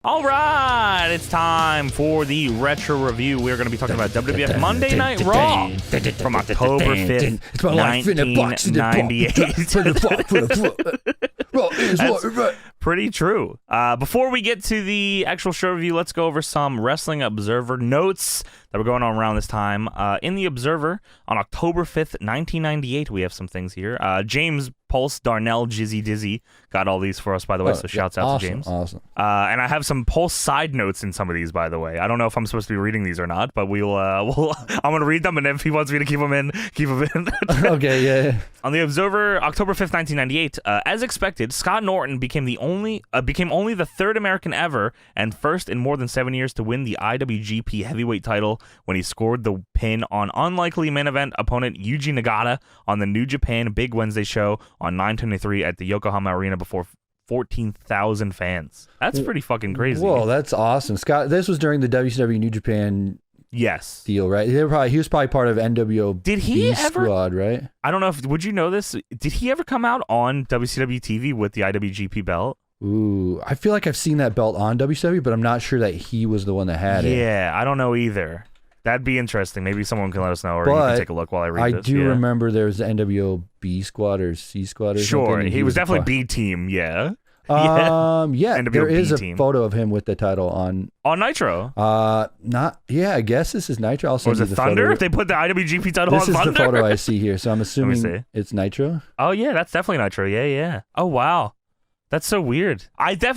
All right, it's time for the retro review. We're going to be talking about WWF Monday Night Raw from October 5th, 1998. Pretty true. Before we get to the actual show review, let's go over some Wrestling Observer notes that were going on around this time. In the Observer, on October 5th, 1998, we have some things here. James Pulse Darnell Jizzy Dizzy got all these for us, by the way, so shouts out to James. Awesome. And I have some Pulse side notes in some of these, by the way. I don't know if I'm supposed to be reading these or not, but I'm going to read them, and if he wants me to keep them in, keep them in. Okay, yeah. On the Observer, October 5th, 1998, as expected, Scott Norton became only the third American ever and first in more than 7 years to win the IWGP Heavyweight title when he scored the pin on unlikely main event opponent Yuji Nagata on the New Japan Big Wednesday show on 9/23 at the Yokohama Arena before 14,000 fans. That's pretty fucking crazy. Whoa, that's awesome. Scott, this was during the WCW New Japan deal, right? He was probably part of NWO Did he ever, squad, right? I don't know would you know this? Did he ever come out on WCW TV with the IWGP belt? Ooh, I feel like I've seen that belt on WCW, but I'm not sure that he was the one that had it. Yeah, I don't know either. That'd be interesting. Maybe someone can let us know, or you can take a look while I read this. I do remember there was the NWO B squad or C squad or something. Sure, he was definitely B team. Yeah. There is a photo of him with the title on Nitro. I guess this is Nitro. I'll send was you it the Thunder? photo. If they put the IWGP title on This is Thunder? the photo I see here, so I'm assuming it's Nitro. Oh yeah, that's definitely Nitro. Yeah. Oh wow. That's so weird.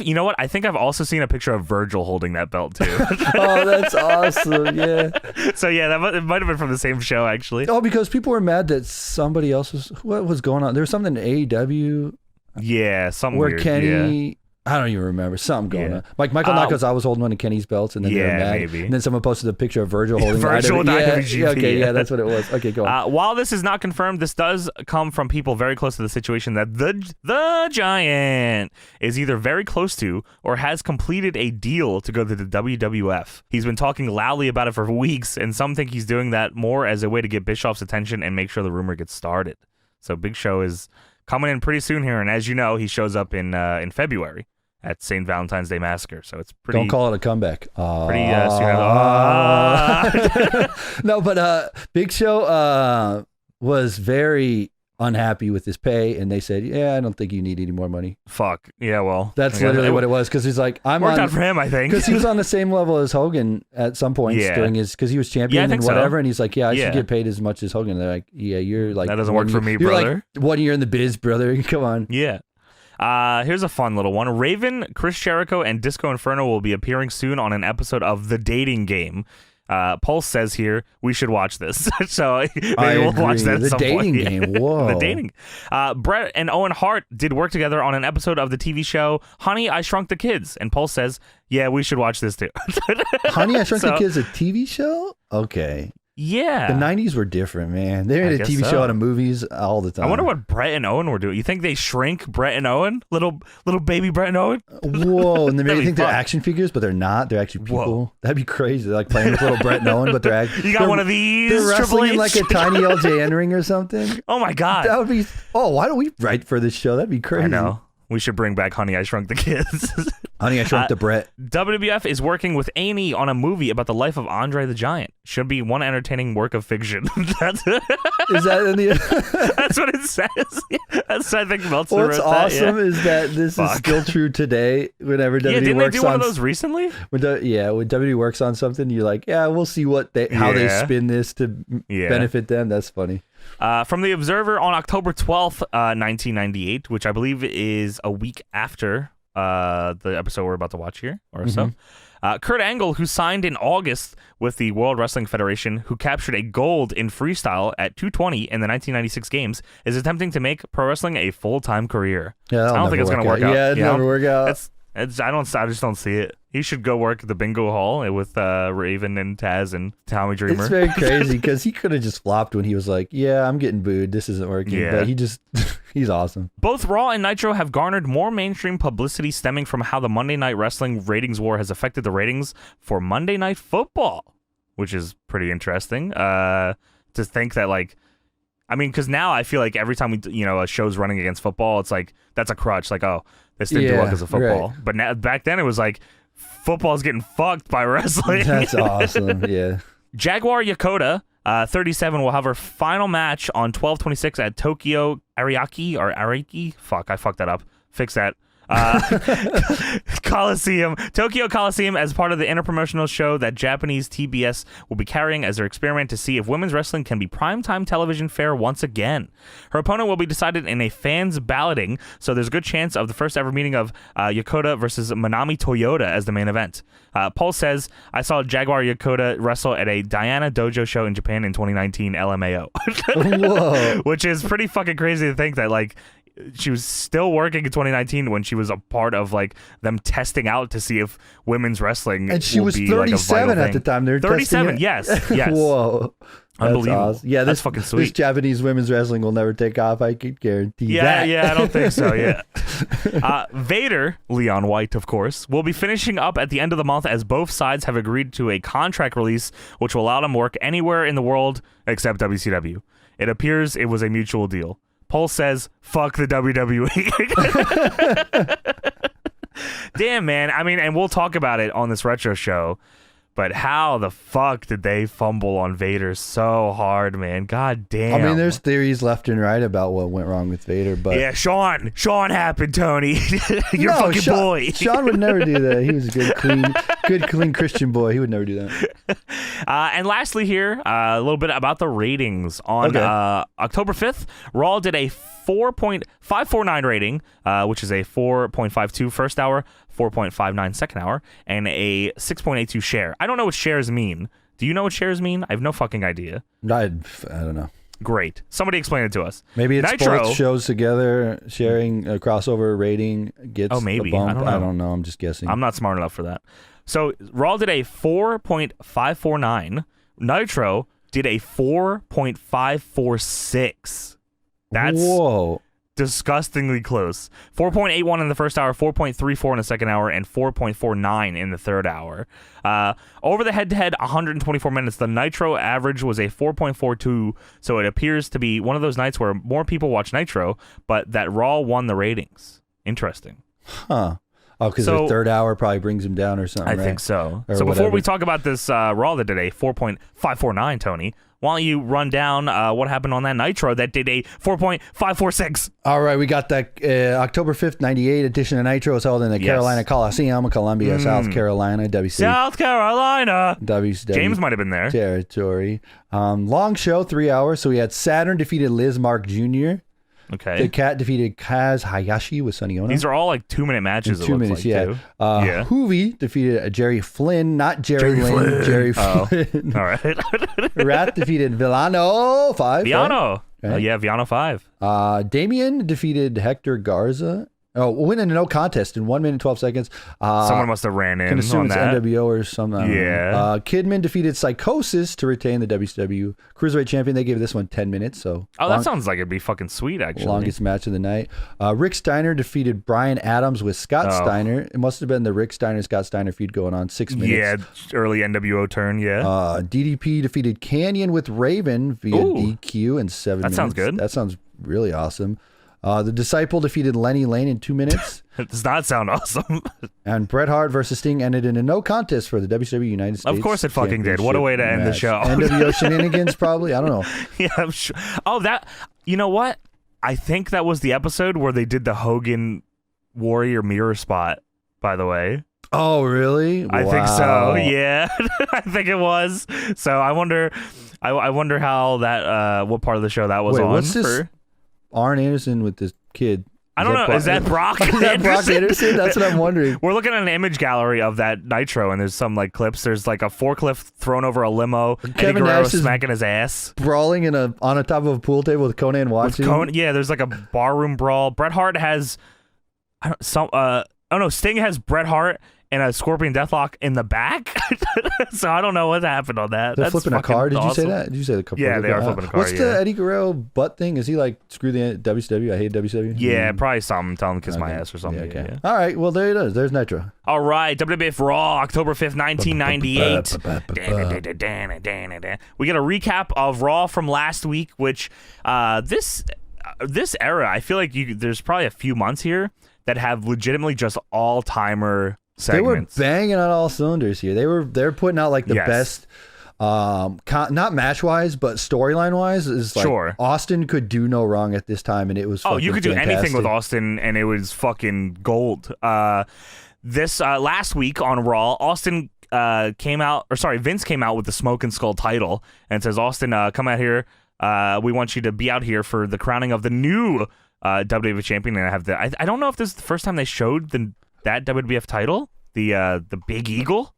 You know what? I think I've also seen a picture of Virgil holding that belt too. Oh, that's awesome! Yeah. So yeah, it might have been from the same show actually. Oh, because people were mad that somebody else was. What was going on? There was something in AEW. Yeah, something where weird. Kenny. Yeah. I don't even remember. Something going on. Like Michael Knockouts, I was holding one of Kenny's belts, and then they were mad. Maybe. And then someone posted a picture of Virgil holding Virgil the IWGP. Okay, that's what it was. Okay, go on. While this is not confirmed, this does come from people very close to the situation that the Giant is either very close to or has completed a deal to go to the WWF. He's been talking loudly about it for weeks, and some think he's doing that more as a way to get Bischoff's attention and make sure the rumor gets started. So Big Show is coming in pretty soon here, and as you know, he shows up in February at St. Valentine's Day Massacre, so it's pretty... Don't call it a comeback. Pretty No, but Big Show was very unhappy with his pay, and they said, I don't think you need any more money. Fuck. Yeah, well... That's literally what it was, because he's like... Worked out for him, I think. Because he was on the same level as Hogan at some points during his... Because he was champion and whatever, and he's like, I should get paid as much as Hogan. And they're like, you're like... That doesn't work for me, brother. Like 1 year in the biz, brother. Come on. Yeah. Here's a fun little one. Raven, Chris Jericho, and Disco Inferno will be appearing soon on an episode of The Dating Game. Pulse says here we should watch this, so maybe we'll watch that at some point. The Dating Game, whoa. The Dating. Bret and Owen Hart did work together on an episode of the TV show Honey, I Shrunk the Kids, and Pulse says, we should watch this too. Honey, I Shrunk the Kids, a TV show? Okay. Yeah. The 90s were different, man. They made a TV show out of movies all the time. I wonder what Bret and Owen were doing. You think they shrink Bret and Owen? Little baby Bret and Owen? Whoa. And they maybe think they're action figures, but they're not. They're actually people. Whoa. That'd be crazy. They're like playing with little Bret and Owen, but they're actually... You got one of these, They're wrestling in like a tiny LJN ring or something. Oh, my God. That would be... Oh, why don't we write for this show? That'd be crazy. I know. We should bring back Honey, I Shrunk the Kids. Honey, I Shrunk the Bret. WWF is working with A&E on a movie about the life of Andre the Giant. Should be one entertaining work of fiction. Is that in the... That's what it says. That's, I think Meltzer What's wrote awesome that, is that this is still true today. Whenever WWE didn't works they do one of those recently? When WWE works on something, you're like, we'll see how they spin this to benefit them. That's funny. From The Observer on October 12th, 1998, which I believe is a week after the episode we're about to watch here, or so. Kurt Angle, who signed in August with the World Wrestling Federation, who captured a gold in freestyle at 220 in the 1996 games, is attempting to make pro wrestling a full-time career. Yeah, I don't think it's going to work out. Yeah, it'll never work out. I just don't see it. He should go work at the bingo hall with Raven and Taz and Tommy Dreamer. It's very crazy because he could have just flopped when he was like, I'm getting booed. This isn't working. Yeah. But he's awesome. Both Raw and Nitro have garnered more mainstream publicity stemming from how the Monday Night Wrestling ratings war has affected the ratings for Monday Night Football, which is pretty interesting to think that, like, I mean, because now I feel like every time a show's running against football, it's like, that's a crutch. Like, oh, this didn't do well because of football. Right. But now, back then it was like, Football's getting fucked by wrestling. That's awesome. Yeah. Jaguar Yokota, 37, will have her final match on 12/26 at Tokyo Araki. Fuck, I fucked that up. Fix that. Tokyo Coliseum, as part of the interpromotional show that Japanese TBS will be carrying as their experiment to see if women's wrestling can be primetime television fare once again. Her opponent will be decided in a fans balloting, so there's a good chance of the first ever meeting of Yokota versus Manami Toyota as the main event. Paul says, I saw Jaguar Yokota wrestle at a Diana Dojo show in Japan in 2019, LMAO. Whoa. Which is pretty fucking crazy to think that, like, she was still working in 2019 when she was a part of like them testing out to see if women's wrestling and she will was be 37 like a at the time. They're 37. Yes. Unbelievable. Whoa. That's awesome. Yeah, that's fucking sweet. This Japanese women's wrestling will never take off. I could guarantee Yeah, that. yeah, I don't think so. Yeah. Vader, Leon White, of course, will be finishing up at the end of the month as both sides have agreed to a contract release, which will allow them to work anywhere in the world except WCW. It appears it was a mutual deal. Paul says, fuck the WWE. Damn, man. I mean, and we'll talk about it on this retro show, but how the fuck did they fumble on Vader so hard, man? God damn. I mean, there's theories left and right about what went wrong with Vader, but yeah, Sean happened, Tony. You're no, fucking boy. Sean would never do that. He was a good, clean Christian boy. He would never do that. And lastly here, a little bit about the ratings. On October 5th, Raw did a 4.549 rating, which is a 4.52 first hour, 4.59 second hour, and a 6.82 share. I don't know what shares mean. Do you know what shares mean? I have no fucking idea. I don't know. Great. Somebody explain it to us. Maybe it's Nitro, both shows together, sharing a crossover rating gets a bump. I don't know. I'm just guessing. I'm not smart enough for that. So Raw did a 4.549. Nitro did a 4.546. That's whoa. Disgustingly close. 4.81 in the first hour, 4.34 in the second hour, and 4.49 in the third hour. Over the head-to-head, 124 minutes, the Nitro average was a 4.42, so it appears to be one of those nights where more people watch Nitro, but that Raw won the ratings. Interesting. Huh. Oh, because the third hour probably brings him down or something, I think so. Or so whatever. Before we talk about this Raw that did a 4.549, Tony, why don't you run down what happened on that Nitro that did a 4.546? All right, we got that October 5th, 98 edition of Nitro was held in the Carolina Coliseum, Columbia, South Carolina, WC. South Carolina. WCW. James might have been there. Territory. Long show, 3 hours. So we had Saturn defeated Liz Mark Jr. Okay. The Cat defeated Kaz Hayashi with Sonny Ono. These are all like 2-minute matches. In 2 minutes, like, yeah. too. Hoovy defeated Jerry Flynn, not Jerry Lynn. Jerry Flynn. All right. Rat defeated Villano 5. Viano. Right? Yeah, Viano 5. Damien defeated Hector Garza. Oh, winning a no contest in 1 minute 12 seconds. Someone must have ran in can assume on it's that. NWO or something. Yeah. Kidman defeated Psychosis to retain the WCW Cruiserweight Champion. They gave this one 10 minutes. So that sounds like it'd be fucking sweet, actually. Longest match of the night. Rick Steiner defeated Brian Adams with Scott Steiner. It must have been the Rick Steiner, Scott Steiner feud going on 6 minutes. Yeah, early NWO turn, yeah. DDP defeated Canyon with Raven via DQ in 7 minutes. That sounds good. That sounds really awesome. The Disciple defeated Lenny Lane in 2 minutes. It does not sound awesome. And Bret Hart versus Sting ended in a no contest for the WCW United States. Of course it fucking did. What a way to end the show. NWO shenanigans, probably. I don't know. Yeah, I'm sure. Oh, you know what? I think that was the episode where they did the Hogan Warrior mirror spot, by the way. Oh, really? I think so. Yeah, I think it was. So I wonder how that, what part of the show that was on. What's this? Arn Anderson with this kid. I don't know. Is that Brock Is that Brock Anderson? That's what I'm wondering. We're looking at an image gallery of that Nitro, and there's some like clips. There's like a forklift thrown over a limo. Eddie Guerrero smacking his ass. Brawling on a top of a pool table with Conan watching. Yeah, there's like a barroom brawl. Bret Hart has Sting has Bret Hart and a Scorpion Deathlock in the back. So I don't know what happened on that. They're flipping a car. Did you say that? Did you say the car? Yeah, they are flipping a car. What's the Eddie Guerrero butt thing? Is he like, screw the WCW? I hate WCW? Yeah, probably something. Tell him to kiss my ass or something. Yeah, okay. Yeah. All right. Well, there it is. There's Nitro. All right. WWF Raw, October 5th, 1998. We get a recap of Raw from last week, which this era, I feel like there's probably a few months here that have legitimately just all-timer segments. They were banging on all cylinders here. They're putting out like the best, not match wise, but storyline wise. Is like Sure. Austin could do no wrong at this time, and it was. You could do fantastic. anything with Austin, and it was fucking gold. This last week on Raw, Austin Vince came out with the Smoke and Skull title and says, Austin, come out here. We want you to be out here for the crowning of the new WWF champion. And I don't know if this is the first time they showed that WWF title, the Big Eagle,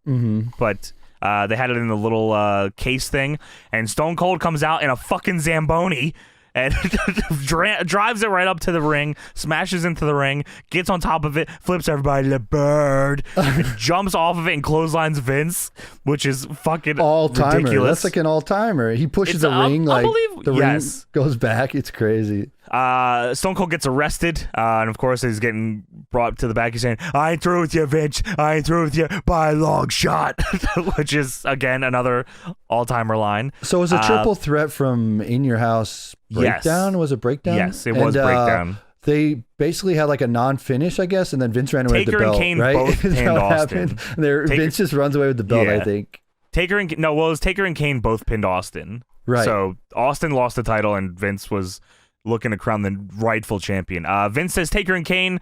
but they had it in the little case thing. And Stone Cold comes out in a fucking Zamboni and drives it right up to the ring, smashes into the ring, gets on top of it, flips everybody to the bird, jumps off of it and clotheslines Vince, which is fucking all-timer. Ridiculous. That's like an all-timer. He pushes the ring, like the ring goes back. It's crazy. Stone Cold gets arrested, and of course he's getting brought to the back. He's saying, I ain't through with you, Vince. I ain't through with you by a long shot, which is, again, another all-timer line. So it was a triple threat from In Your House breakdown? Yes. Was it breakdown? Yes, it was breakdown. They basically had like a non-finish, I guess, and then Vince ran away with the belt. Taker and Kane right? both pinned Austin. Vince just runs away with the belt, I think. It was Taker and Kane both pinned Austin. Right. So Austin lost the title, and Vince was looking to crown the rightful champion. Vince says, Taker and Kane,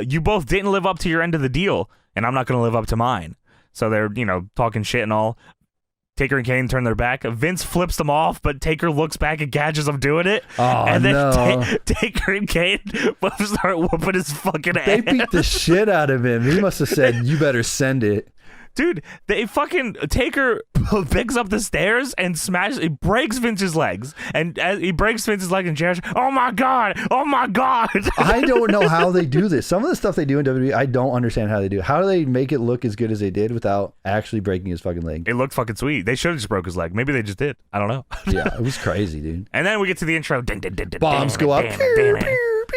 you both didn't live up to your end of the deal, and I'm not going to live up to mine. So they're, talking shit and all. Taker and Kane turn their back. Vince flips them off, but Taker looks back and catches them doing it. Oh, and then no. Taker and Kane both start whooping his fucking ass. They beat the shit out of him. He must have said, you better send it. Dude, Taker picks up the stairs and he breaks Vince's legs. And as he breaks Vince's leg and Jerry's, oh my God. I don't know how they do this. Some of the stuff they do in WWE, I don't understand how they do it. How do they make it look as good as they did without actually breaking his fucking leg? It looked fucking sweet. They should have just broke his leg. Maybe they just did. I don't know. Yeah, it was crazy, dude. And then we get to the intro. Bombs go up.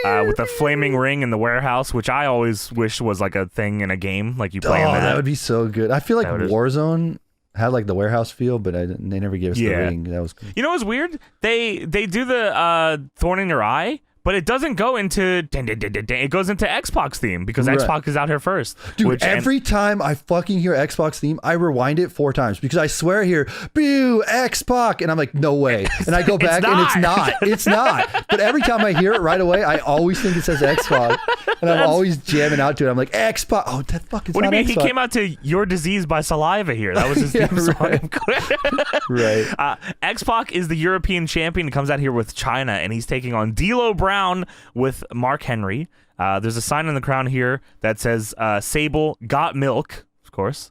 With the flaming ring in the warehouse, which I always wish was like a thing in a game, like you play in there. That would be so good. I feel like Warzone had like the warehouse feel, but they never gave us the ring. That was cool. You know what's weird? They do the thorn in your eye, but it doesn't go into it goes into X-Pac's theme because X-Pac is out here first. Dude, every time I fucking hear X-Pac's theme, I rewind it 4 times because I swear I hear boo X-Pac and I'm like, no way. And I go back and it's not. It's not. But every time I hear it right away, I always think it says X-Pac. And I'm always jamming out to it. I'm like, X-Pac. Oh, that fucking What do you mean? X-Pac. He came out to Your Disease by Saliva here. That was his theme song. Right. X-Pac is the European champion. He comes out here with China, and he's taking on D'Lo Brown with Mark Henry. There's a sign in the crown here that says Sable got milk. Of course,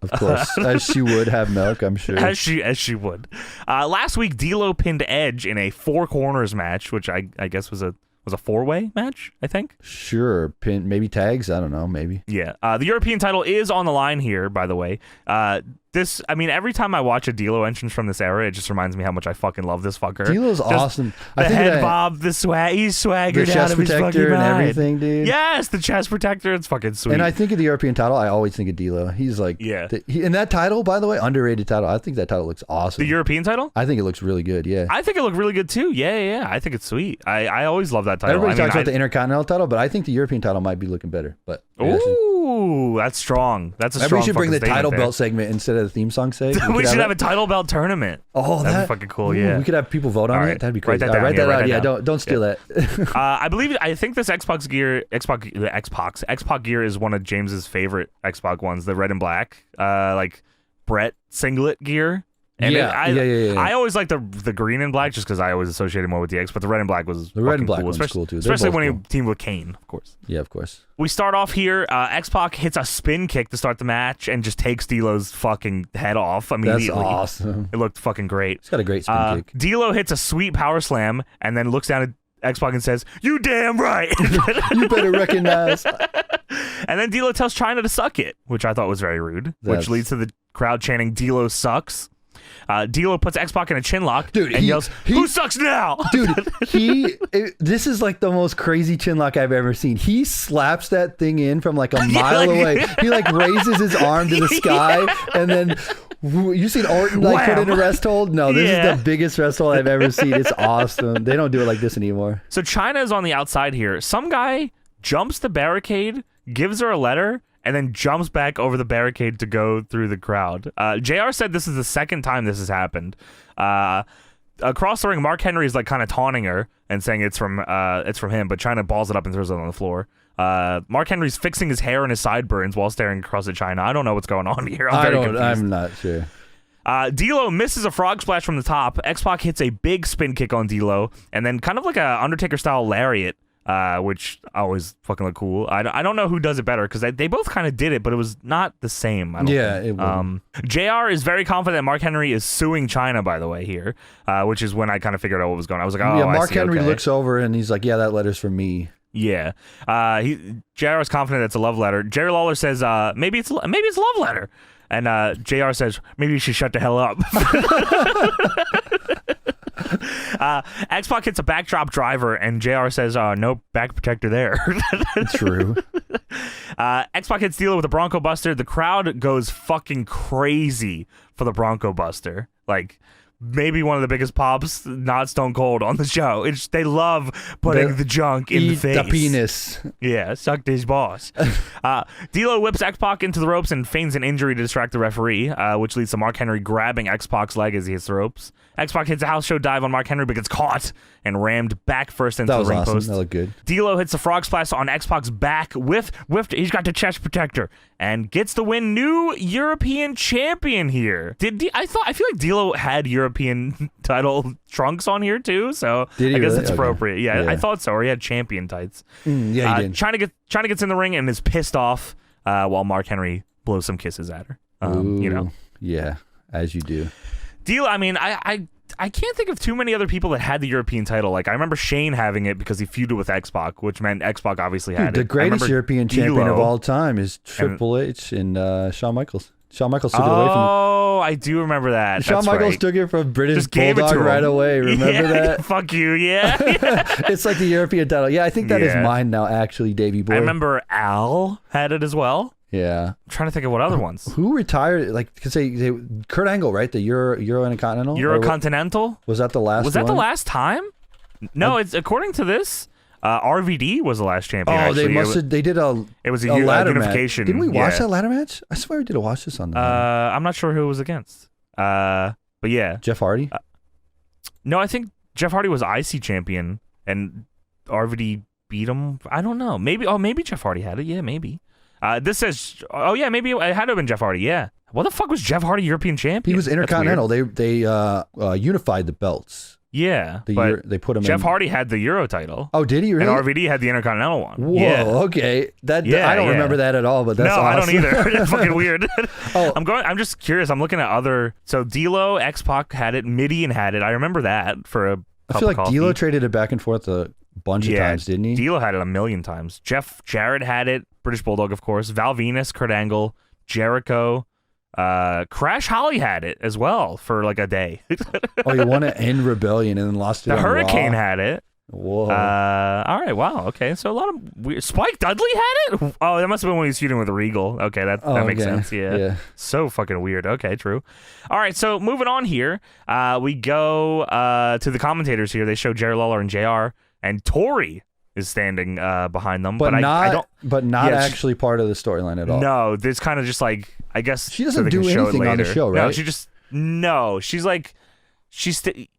as she would have milk, I'm sure. As she would. Last week, D'Lo pinned Edge in a 4 corners match, which I guess was a 4-way match, I think. Sure, maybe tags. I don't know, maybe. Yeah. The European title is on the line here, by the way. Every time I watch a D'Lo entrance from this era, it just reminds me how much I fucking love this fucker. D'Lo's awesome. The head bob, the swag, he's swaggered out of his fucking mind. The chest protector and everything, dude. Yes, the chest protector. It's fucking sweet. And I think of the European title, I always think of D'Lo. He's like, and that title, by the way, underrated title. I think that title looks awesome. The European title? I think it looks really good. Yeah. I think it looked really good too. Yeah. I think it's sweet. I always love that title. Everybody talks about the Intercontinental title, but I think the European title might be looking better. But ooh, that's strong. That's a strong. We should bring the title there. Belt segment instead of the theme song segment. We should have a title belt tournament. Oh, that'd be fucking cool. Yeah, we could have people vote on it. That'd be crazy. Write that out. Yeah, don't steal that. I think this X-Pac gear is one of James's favorite X-Pac ones. The red and black, like Brett singlet gear. And I always like the green and black just because I always associated more with the X, but the red and black was the red and black cool, one's cool too. Especially when he teamed with Kane, of course. Yeah, of course. We start off here. X-Pac hits a spin kick to start the match and just takes D'Lo's fucking head off immediately. That's awesome. It looked fucking great. He's got a great spin kick. D'Lo hits a sweet power slam and then looks down at X-Pac and says, "You damn right." You better recognize. And then D'Lo tells China to suck it, which I thought was very rude, which leads to the crowd chanting, "D'Lo sucks." D'Lo puts X-Pac in a chin lock and yells, "Who sucks now?" Dude, this is like the most crazy chin lock I've ever seen. He slaps that thing in from like a mile away. He like raises his arm to the sky and then you seen Orton like put in a rest hold? No, this is the biggest rest hold I've ever seen. It's awesome. They don't do it like this anymore. So China is on the outside here. Some guy jumps the barricade, gives her a letter, and then jumps back over the barricade to go through the crowd. JR said this is the second time this has happened. Across the ring, Mark Henry is like kind of taunting her and saying it's from him, but China balls it up and throws it on the floor. Mark Henry's fixing his hair and his sideburns while staring across at China. I don't know what's going on here. I'm not sure. D'Lo misses a frog splash from the top. X-Pac hits a big spin kick on D'Lo, and then kind of like a Undertaker-style lariat, which always fucking look cool. I don't know who does it better, because they both kind of did it, but it was not the same. I don't think. JR is very confident that Mark Henry is suing China, by the way, here, which is when I kind of figured out what was going on. I was like, oh, yeah, Mark I see, Henry okay. looks over and he's like, yeah, that letter's from me. Yeah. JR is confident it's a love letter. Jerry Lawler says, maybe it's a love letter. And JR says, maybe you should shut the hell up. X-Pac hits a backdrop driver, and JR says, no back protector there. True. X-Pac hits D'Lo with a Bronco Buster. The crowd goes fucking crazy for the Bronco Buster. Like, maybe one of the biggest pops, not Stone Cold, on the show. They love putting the junk in the face. The penis. Yeah, sucked his boss. D'Lo whips X-Pac into the ropes and feigns an injury to distract the referee, which leads to Mark Henry grabbing X-Pac's leg as he hits the ropes. X-Pac hits a house show dive on Mark Henry, but gets caught and rammed back first into the ring post. That looked good. D'Lo hits a frog splash on X-Pac's back with he's got the chest protector and gets the win. New European champion here. I feel like D'Lo had European title trunks on here too, so I guess it's appropriate. Yeah, I thought so. Or he had champion tights. Yeah, he did. China gets in the ring and is pissed off while Mark Henry blows some kisses at her. You know. Yeah, as you do. D'Lo, I mean, I can't think of too many other people that had the European title. Like, I remember Shane having it because he feuded with X-Pac, which meant X-Pac obviously had it. The greatest European champion of all time is Triple H and Shawn Michaels. Shawn Michaels took it away from him. Oh, I do remember that. Shawn Michaels took it from British Bulldog right away. Remember that? Fuck you, yeah. It's like the European title. Yeah, I think that is mine now, actually, Davey boy. I remember Al had it as well. Yeah. I'm trying to think of what other ones. Who retired? Like, because Kurt Angle, right? The Euro Intercontinental? Eurocontinental? Was that the last Was that the last time? No, it's according to this, RVD was the last champion. Oh, actually. they did a ladder unification. Match. Didn't we watch that ladder match? I swear we did watch this on the I'm not sure who it was against. But yeah. Jeff Hardy? No, I think Jeff Hardy was IC champion and RVD beat him. I don't know. Maybe Jeff Hardy had it. Yeah, maybe. This says, maybe it had to have been Jeff Hardy. Yeah. What the fuck was Jeff Hardy European champion? He was Intercontinental. They unified the belts. Yeah. They put him Jeff Hardy had the Euro title. Oh, did he really? And RVD had the Intercontinental one. Whoa, okay. I don't remember that at all, but that's awesome. I don't either. It's fucking weird. I'm just curious. I'm looking at other. So D'Lo, X-Pac had it. Midian had it. I remember that for a cup I feel like of coffee. D'Lo traded it back and forth a bunch of times, didn't he? D'Lo had it a million times. Jeff Jarrett had it. British Bulldog, of course. Val Venus, Kurt Angle, Jericho. Crash Holly had it as well for like a day. Oh, he won it in Rebellion and then lost it. The on Hurricane Raw. had it. Whoa. All right. Wow. Okay. So a lot of weird. Spike Dudley had it. Oh, that must have been when he was feuding with Regal. Okay, that makes sense. Yeah. So fucking weird. Okay, true. All right. So moving on here, we go to the commentators here. They show Jerry Lawler and JR, and Tori is standing behind them, but not actually part of the storyline at all. No, this kind of just like, I guess she doesn't do anything on the show, right? She's like.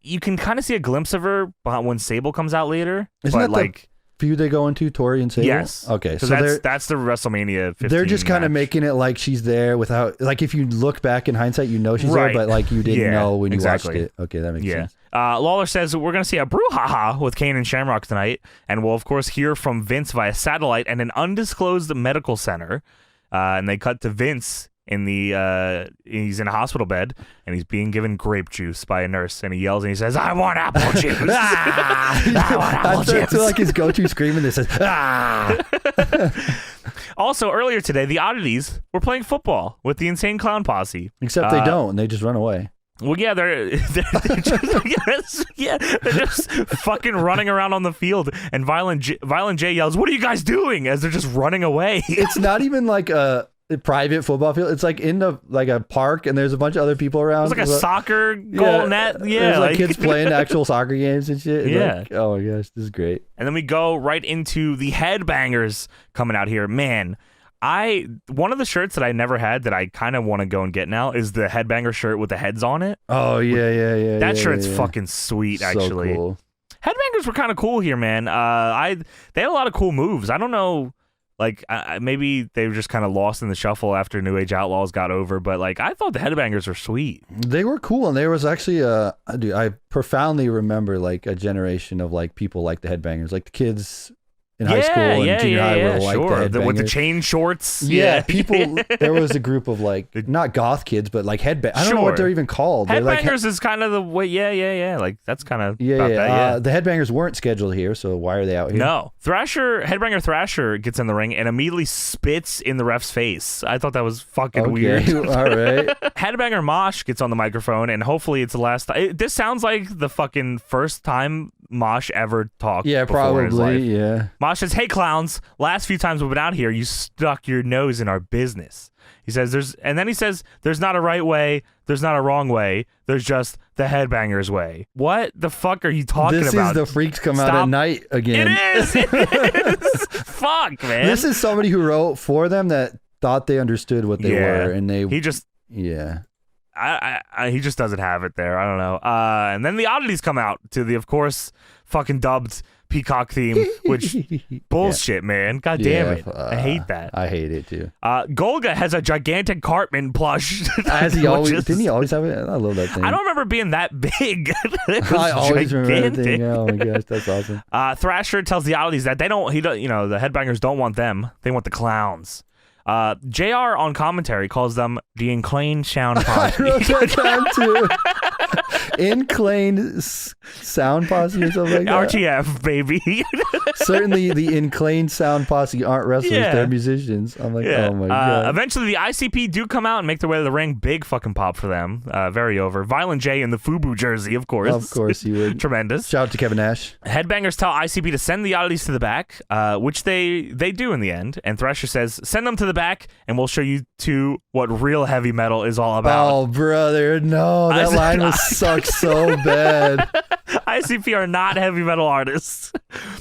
You can kind of see a glimpse of her when Sable comes out later. Isn't that like the feud they go into, Tori and Sable? Yes. Okay, so that's the WrestleMania 15 They're just kind of match. making it like she's there without, like if you look back in hindsight, you know she's there, but like you didn't know when you watched it. Okay, that makes sense. Lawler says we're going to see a brouhaha with Kane and Shamrock tonight, and we'll of course hear from Vince via satellite and an undisclosed medical center. And they cut to Vince in he's in a hospital bed and he's being given grape juice by a nurse, and he yells and he says, "I want apple juice." I want apple juice. That's like his go-to screaming. That says, "Ah." Also, earlier today, the Oddities were playing football with the Insane Clown Posse. Except they don't. They just run away. Well, yeah, they're just fucking running around on the field, and Violent J yells, "What are you guys doing?" as they're just running away. It's not even like a private football field. It's like in a park, and there's a bunch of other people around. It's like a soccer goal net. Yeah, there's like kids playing actual soccer games and shit. Yeah. Like, oh my gosh, this is great. And then we go right into the headbangers coming out here. Man, One of the shirts that I never had that I kind of want to go and get now is the Headbanger shirt with the heads on it. Oh yeah. That shirt's fucking sweet, actually. So cool. Headbangers were kind of cool here, man. They had a lot of cool moves. I don't know, like maybe they were just kind of lost in the shuffle after New Age Outlaws got over, but like I thought the Headbangers were sweet. They were cool, and there was actually dude, I profoundly remember like a generation of like people like the Headbangers, like the kids in high school and junior high were like sure. the Headbangers. With the chain shorts. Yeah, people. There was a group of like not goth kids, but like headbang. I don't know what they're even called. Headbangers is kind of the way. Yeah. Like that's kind of The Headbangers weren't scheduled here, so why are they out here? No, Headbanger Thrasher gets in the ring and immediately spits in the ref's face. I thought that was fucking weird. All right. Headbanger Mosh gets on the microphone, and hopefully it's the last time. This sounds like the fucking first time Mosh ever talked. Yeah, probably. In his life. Yeah. Mosh says, "Hey clowns, last few times we've been out here, you stuck your nose in our business." He says there's not a right way, there's not a wrong way, there's just the Headbangers way. What the fuck are you talking about? This is the Freaks Come Out at Night again. It is. Fuck, man. This is somebody who wrote for them that thought they understood what they were, and he just he just doesn't have it there. I don't know. And then the oddities come out to the, of course, fucking dubbed Peacock theme, which bullshit, man. God damn it. I hate that. I hate it too. Golga has a gigantic Cartman plush. As he always didn't he always have it? I love that thing. I don't remember being that big. I always remember that thing. Oh my gosh, that's awesome. Thrasher tells the oddities that the Headbangers don't want them. They want the clowns. JR on commentary calls them the Inclined Sound Posse. I wrote that down too. Inclined Sound Posse or something like that. RTF, baby. Certainly the Inclined Sound Posse aren't wrestlers, they're musicians. I'm like, oh my god. Eventually the ICP do come out and make their way to the ring. Big fucking pop for them. Very over. Violent J in the FUBU jersey, of course. Of course you would. Tremendous. Shout out to Kevin Nash. Headbangers tell ICP to send the oddities to the back, which they do in the end. And Thrasher says, send them to the back and we'll show you what real heavy metal is all about. Oh, brother, no. That line sucks so bad. ICP are not heavy metal artists.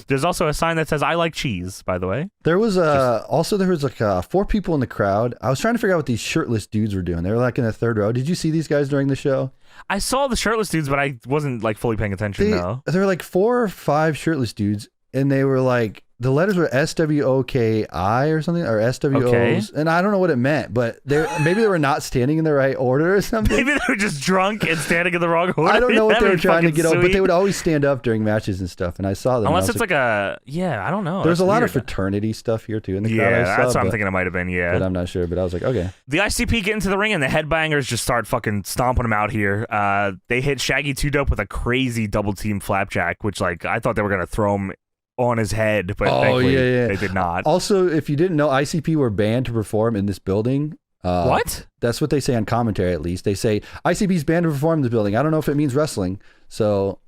There's also a sign that says, I like cheese, by the way. There was like 4 people in the crowd. I was trying to figure out what these shirtless dudes were doing. They were like in the third row. Did you see these guys during the show? I saw the shirtless dudes, but I wasn't like fully paying attention, though. There were like 4 or 5 shirtless dudes, and they were like, the letters were SWOKI or something, or SWOs, and I don't know what it meant, but maybe they were not standing in the right order or something. Maybe they were just drunk and standing in the wrong order. I don't know what they were trying to get over, but they would always stand up during matches and stuff, and I saw them. Unless it's like I don't know. There's a lot of fraternity stuff here too in the crowd. Yeah, that's what I'm thinking it might have been, but I'm not sure, but I was like, okay. The ICP get into the ring, and the Headbangers just start fucking stomping them out here. They hit Shaggy 2 Dope with a crazy double team flapjack, which like I thought they were going to throw him on his head, but thankfully they did not. Also, if you didn't know, ICP were banned to perform in this building. What? That's what they say on commentary, at least. They say ICP's banned to perform in this building. I don't know if it means wrestling, so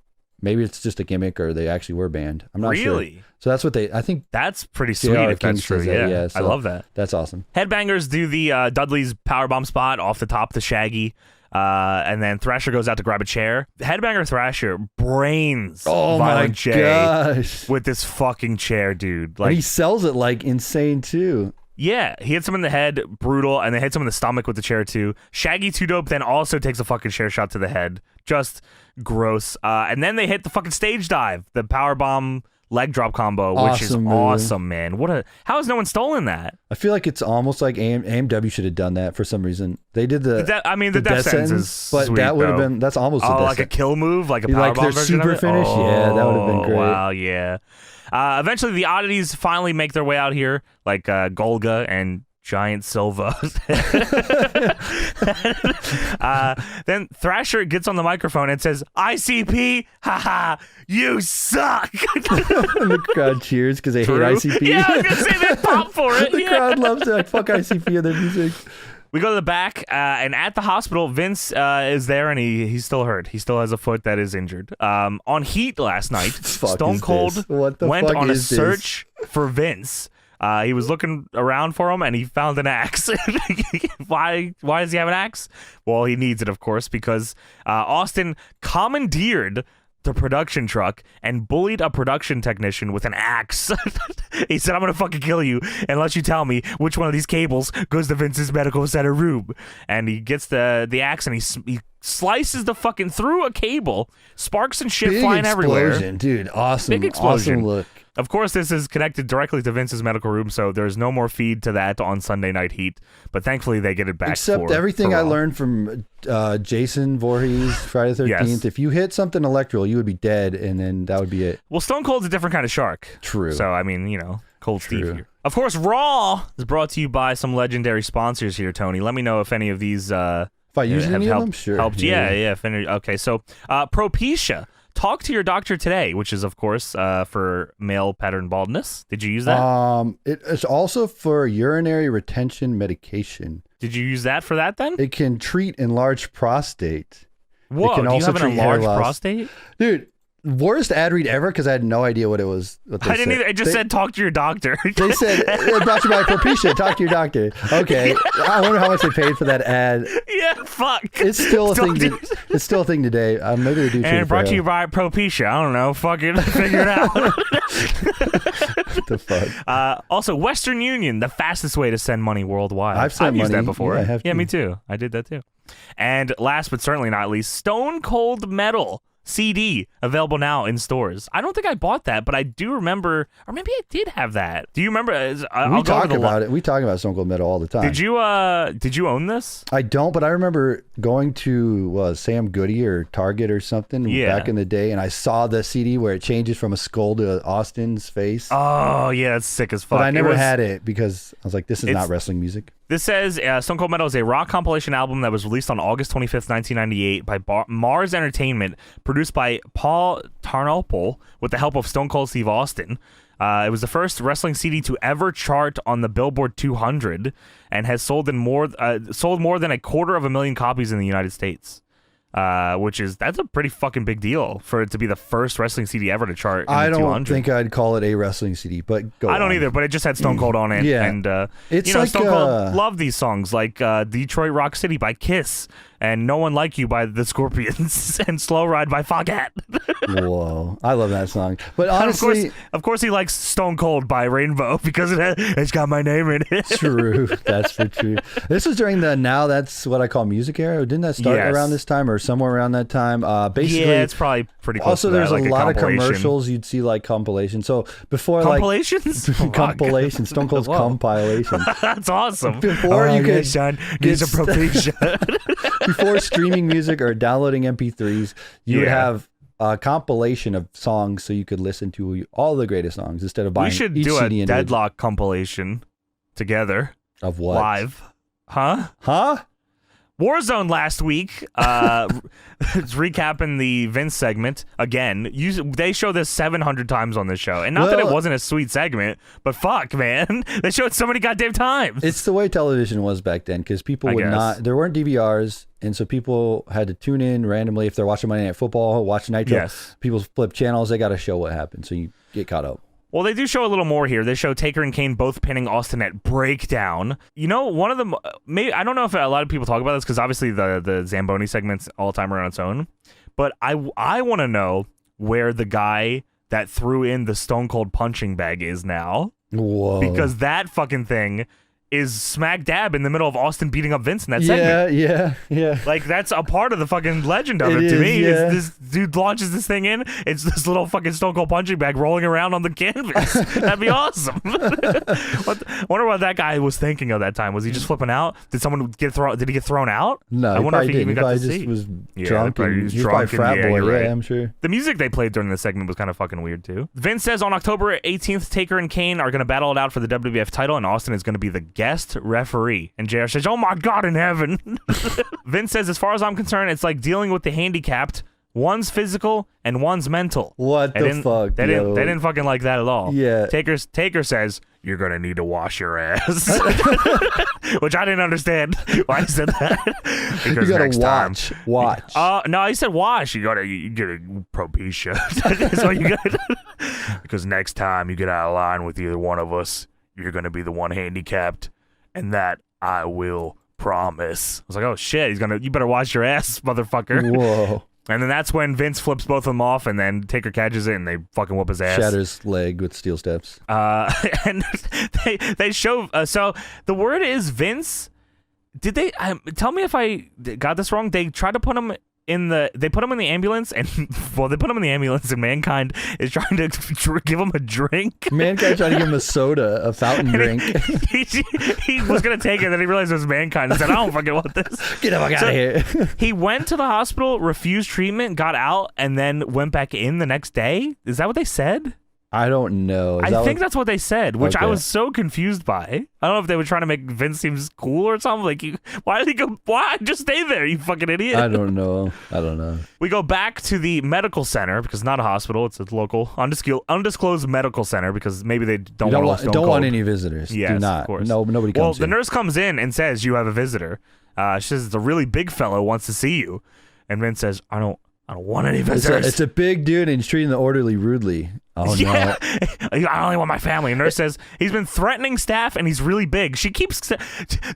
maybe it's just a gimmick or they actually were banned. I'm not sure. Really? So that's what I think. That's pretty sweet if that's true. Yeah, so I love that. That's awesome. Headbangers do the Dudley's powerbomb spot off the top to Shaggy. And then Thrasher goes out to grab a chair. Headbanger Thrasher brains Violent J with this fucking chair, dude. Like, and he sells it like insane too. Yeah, he hits him in the head, brutal, and then hits him in the stomach with the chair too. Shaggy 2 Dope then also takes a fucking chair shot to the head. Just gross. And then they hit the fucking stage dive, the powerbomb leg drop combo, which is awesome, man. How has no one stolen that? I feel like it's almost like AMW should have done that for some reason. They did the death sentence is but sweet, that would have been that's almost like a kill move, like a powerbomb their version super of it? finish. Yeah, that would have been great. Wow, yeah. Eventually, the oddities finally make their way out here, like Golga and Giant Silva. Then Thrasher gets on the microphone and says, ICP, haha, you suck. And the crowd cheers because they hate ICP. Yeah, I was going to say they pop for it. The crowd loves it. Like, fuck ICP and their music. We go to the back, and at the hospital, Vince is there, and he's still hurt. He still has a foot that is injured. On Heat last night, Stone Cold went on a search for Vince. He was looking around for him, and he found an axe. Why does he have an axe? Well, he needs it, of course, because Austin commandeered the production truck and bullied a production technician with an axe. He said, I'm going to fucking kill you unless you tell me which one of these cables goes to Vince's medical center room. And he gets the axe and he slices the fucking through a cable, sparks and shit flying everywhere. Dude. Awesome. Big explosion. Awesome look. Of course, this is connected directly to Vince's medical room, so there's no more feed to that on Sunday Night Heat. But thankfully, they get it back. Except everything I learned from Jason Voorhees, Friday the 13th. Yes. If you hit something electrical, you would be dead, and then that would be it. Well, Stone Cold's a different kind of shark. True. So, I mean, Cold Steve here. Of course, Raw is brought to you by some legendary sponsors here, Tony. Let me know if any of these if I use any of them, sure. Helped. Yeah. Okay, so Propecia. Talk to your doctor today, which is, of course, for male pattern baldness. Did you use that? It's also for urinary retention medication. Did you use that for that then? It can treat enlarged prostate. Whoa, it can do also you have an treat hair enlarged loss. prostate? Dude, worst ad read ever because I had no idea what it was. I didn't either. It just said talk to your doctor. They said, it brought you by Propecia, talk to your doctor. Okay. I wonder how much they paid for that ad. Yeah, fuck. It's still a thing. It's still a thing today. Maybe they do. And brought to you by Propecia. I don't know. Fucking figure it out. What the fuck? Also, Western Union, the fastest way to send money worldwide. I've sent used money. that before. Yeah, I have yeah, too. me too. I did that too. And last but certainly not least, Stone Cold Metal CD available now in stores. I don't think I bought that, but I do remember, or maybe I did have that. Do you remember? We talk about it. We talk about Stone Cold Metal all the time. Did you own this? I don't, but I remember going to Sam Goody or Target or something back in the day, and I saw the CD where it changes from a skull to Austin's face. Oh yeah, it's sick as fuck. But I never had it because I was like, this is not wrestling music. This says Stone Cold Metal is a rock compilation album that was released on August 25th, 1998 by Mars Entertainment, produced by Paul Tarnopol with the help of Stone Cold Steve Austin. It was the first wrestling CD to ever chart on the Billboard 200 and has sold more than 250,000 copies in the United States. That's a pretty fucking big deal for it to be the first wrestling CD ever to chart in the 200. I don't think I'd call it a wrestling CD, but I don't either, but it just had Stone Cold on it. Yeah. And, it's like, Stone Cold loved these songs like Detroit Rock City by Kiss and No One Like You by the Scorpions and Slow Ride by Foghat. Whoa. I love that song. But honestly... Of course he likes Stone Cold by Rainbow because it's got my name in it. True. That's for true. This was during the Now That's What I Call Music era. Didn't that start around this time or somewhere around that time? Basically, yeah, it's probably pretty close also, to that, there's like a lot of compilation. Commercials you'd see like compilations. So before compilations? Compilations. Stone Cold's compilation. That's awesome. Before you could son, get some Propecia. Before streaming music or downloading MP3s, you would have a compilation of songs so you could listen to all the greatest songs instead of buying each CD. We should do a individually. Deadlock compilation together. Of what? Live. Huh? Warzone last week, recapping the Vince segment again. They show this 700 times on this show, and not that it wasn't a sweet segment, but fuck, man, they showed it so many goddamn times. It's the way television was back then, because people would not. There weren't DVRs, and so people had to tune in randomly if they're watching Monday Night Football, watching Nitro. Yes. People flip channels. They got to show what happened, so you get caught up. Well, they do show a little more here. They show Taker and Kane both pinning Austin at Breakdown. One of them, maybe I don't know if a lot of people talk about this because obviously the Zamboni segment's all time around its own. But I want to know where the guy that threw in the Stone Cold punching bag is now. Whoa! Because that fucking thing is smack dab in the middle of Austin beating up Vince in that segment. Yeah. Like, that's a part of the fucking legend of it to me. Yeah. This dude launches this thing in, it's this little fucking Stone Cold punching bag rolling around on the canvas. That'd be awesome. Wonder what that guy was thinking of that time. Was he just flipping out? Did someone get thrown? Did he get thrown out? No, I wonder if he didn't. even got to just see. Was drunk and he was probably frat boy. Right. I'm sure. The music they played during this segment was kind of fucking weird too. Vince says on October 18th, Taker and Kane are going to battle it out for the WWF title, and Austin is going to be the guest referee. And JR says, "Oh my God in heaven." Vince says, "As far as I'm concerned, it's like dealing with the handicapped. One's physical and one's mental." What the fuck? They didn't fucking like that at all. Yeah. Taker says, "You're gonna need to wash your ass," which I didn't understand why he said that. Because you gotta next watch. No, he said wash. You gotta Propecia. So you gotta, because next time you get out of line with either one of us, you're gonna be the one handicapped, and that I will promise. I was like, oh shit, you better wash your ass, motherfucker. Whoa. And then that's when Vince flips both of them off, and then Taker catches it, and they fucking whoop his ass. Shatters leg with steel steps. And they show. So the word is Vince. Did they tell me if I got this wrong? They tried to put him in the. They put him in the ambulance, and they put him in the ambulance, and Mankind is trying to give him a drink. Mankind trying to give him a soda, a fountain drink. He was gonna take it, then he realized it was Mankind and said, "I don't fucking want this. Get the fuck out of here." He went to the hospital, refused treatment, got out, and then went back in the next day. Is that what they said? I don't know. I think that's what they said, which I Okay. was so confused by. I don't know if they were trying to make Vince seem cool or something. Like, why did he go? Why just stay there? You fucking idiot. I don't know. We go back to the medical center because it's not a hospital; it's a local undisclosed medical center because maybe they don't want don't want any visitors. Yes, Do not. of course. No, nobody comes. Well, the nurse comes in and says you have a visitor. She says it's a really big fellow wants to see you, and Vince says I don't want any visitors. It's a big dude and he's treating the orderly rudely. Oh yeah. no. I only want my family. And nurse says he's been threatening staff and he's really big. She keeps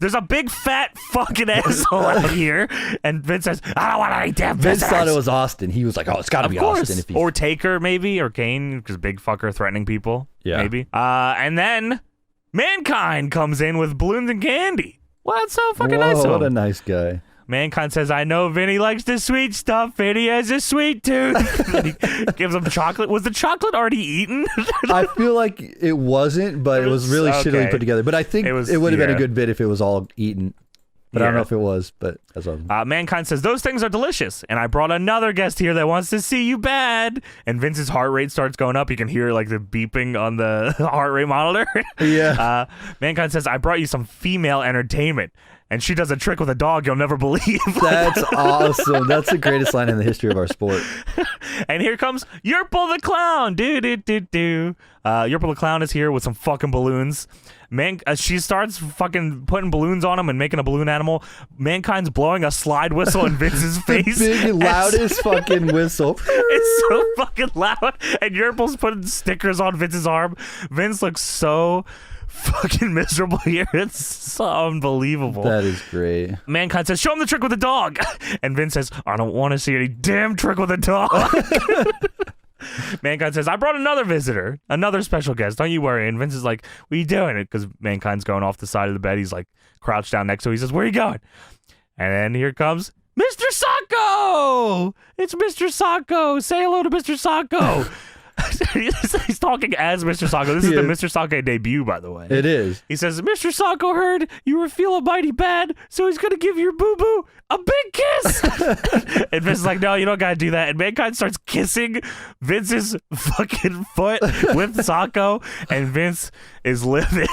there's a big fat fucking asshole out here. And Vince says, I don't want any damn Vince visitors. thought it was Austin. He was like, oh, it's got to be Austin. If Or Taker maybe, or Kane, because big fucker threatening people. Yeah. Maybe. And then Mankind comes in with balloons and candy. Well, that's so fucking nice of him. What a nice guy. Mankind says, I know Vinny likes the sweet stuff. Vinny has a sweet tooth. And he gives him chocolate. Was the chocolate already eaten? I feel like it wasn't, but it was really shittily put together. But I think it would have been a good bit if it was all eaten. But I don't know if it was, but that's awesome. Mankind says, those things are delicious. And I brought another guest here that wants to see you bad. And Vince's heart rate starts going up. You can hear like the beeping on the heart rate monitor. Yeah. Mankind says, I brought you some female entertainment. And she does a trick with a dog you'll never believe. That's awesome. That's the greatest line in the history of our sport. And here comes Yerple the Clown. Yerple the Clown is here with some fucking balloons. She starts fucking putting balloons on him and making a balloon animal. Mankind's blowing a slide whistle in Vince's face. The big, loudest fucking whistle. It's so fucking loud. And Yerple's putting stickers on Vince's arm. Vince looks so fucking miserable here. It's so unbelievable. That is great. Mankind says, show him the trick with the dog. And Vince says, I don't want to see any damn trick with a dog. Mankind says, I brought another visitor, another special guest. Don't you worry. And Vince is like, what are you doing? Because Mankind's going off the side of the bed. He's like crouched down next to him. He says, where are you going? And then here comes Mr. Socko. It's Mr. Socko. Say hello to Mr. Socko. He's talking as Mr. Socko. This is the Mr. Socko debut, by the way. It is. He says, Mr. Socko heard you were feeling mighty bad, so he's going to give your boo-boo a big kiss. And Vince is like, no, you don't got to do that. And Mankind starts kissing Vince's fucking foot with Socko, and Vince is livid.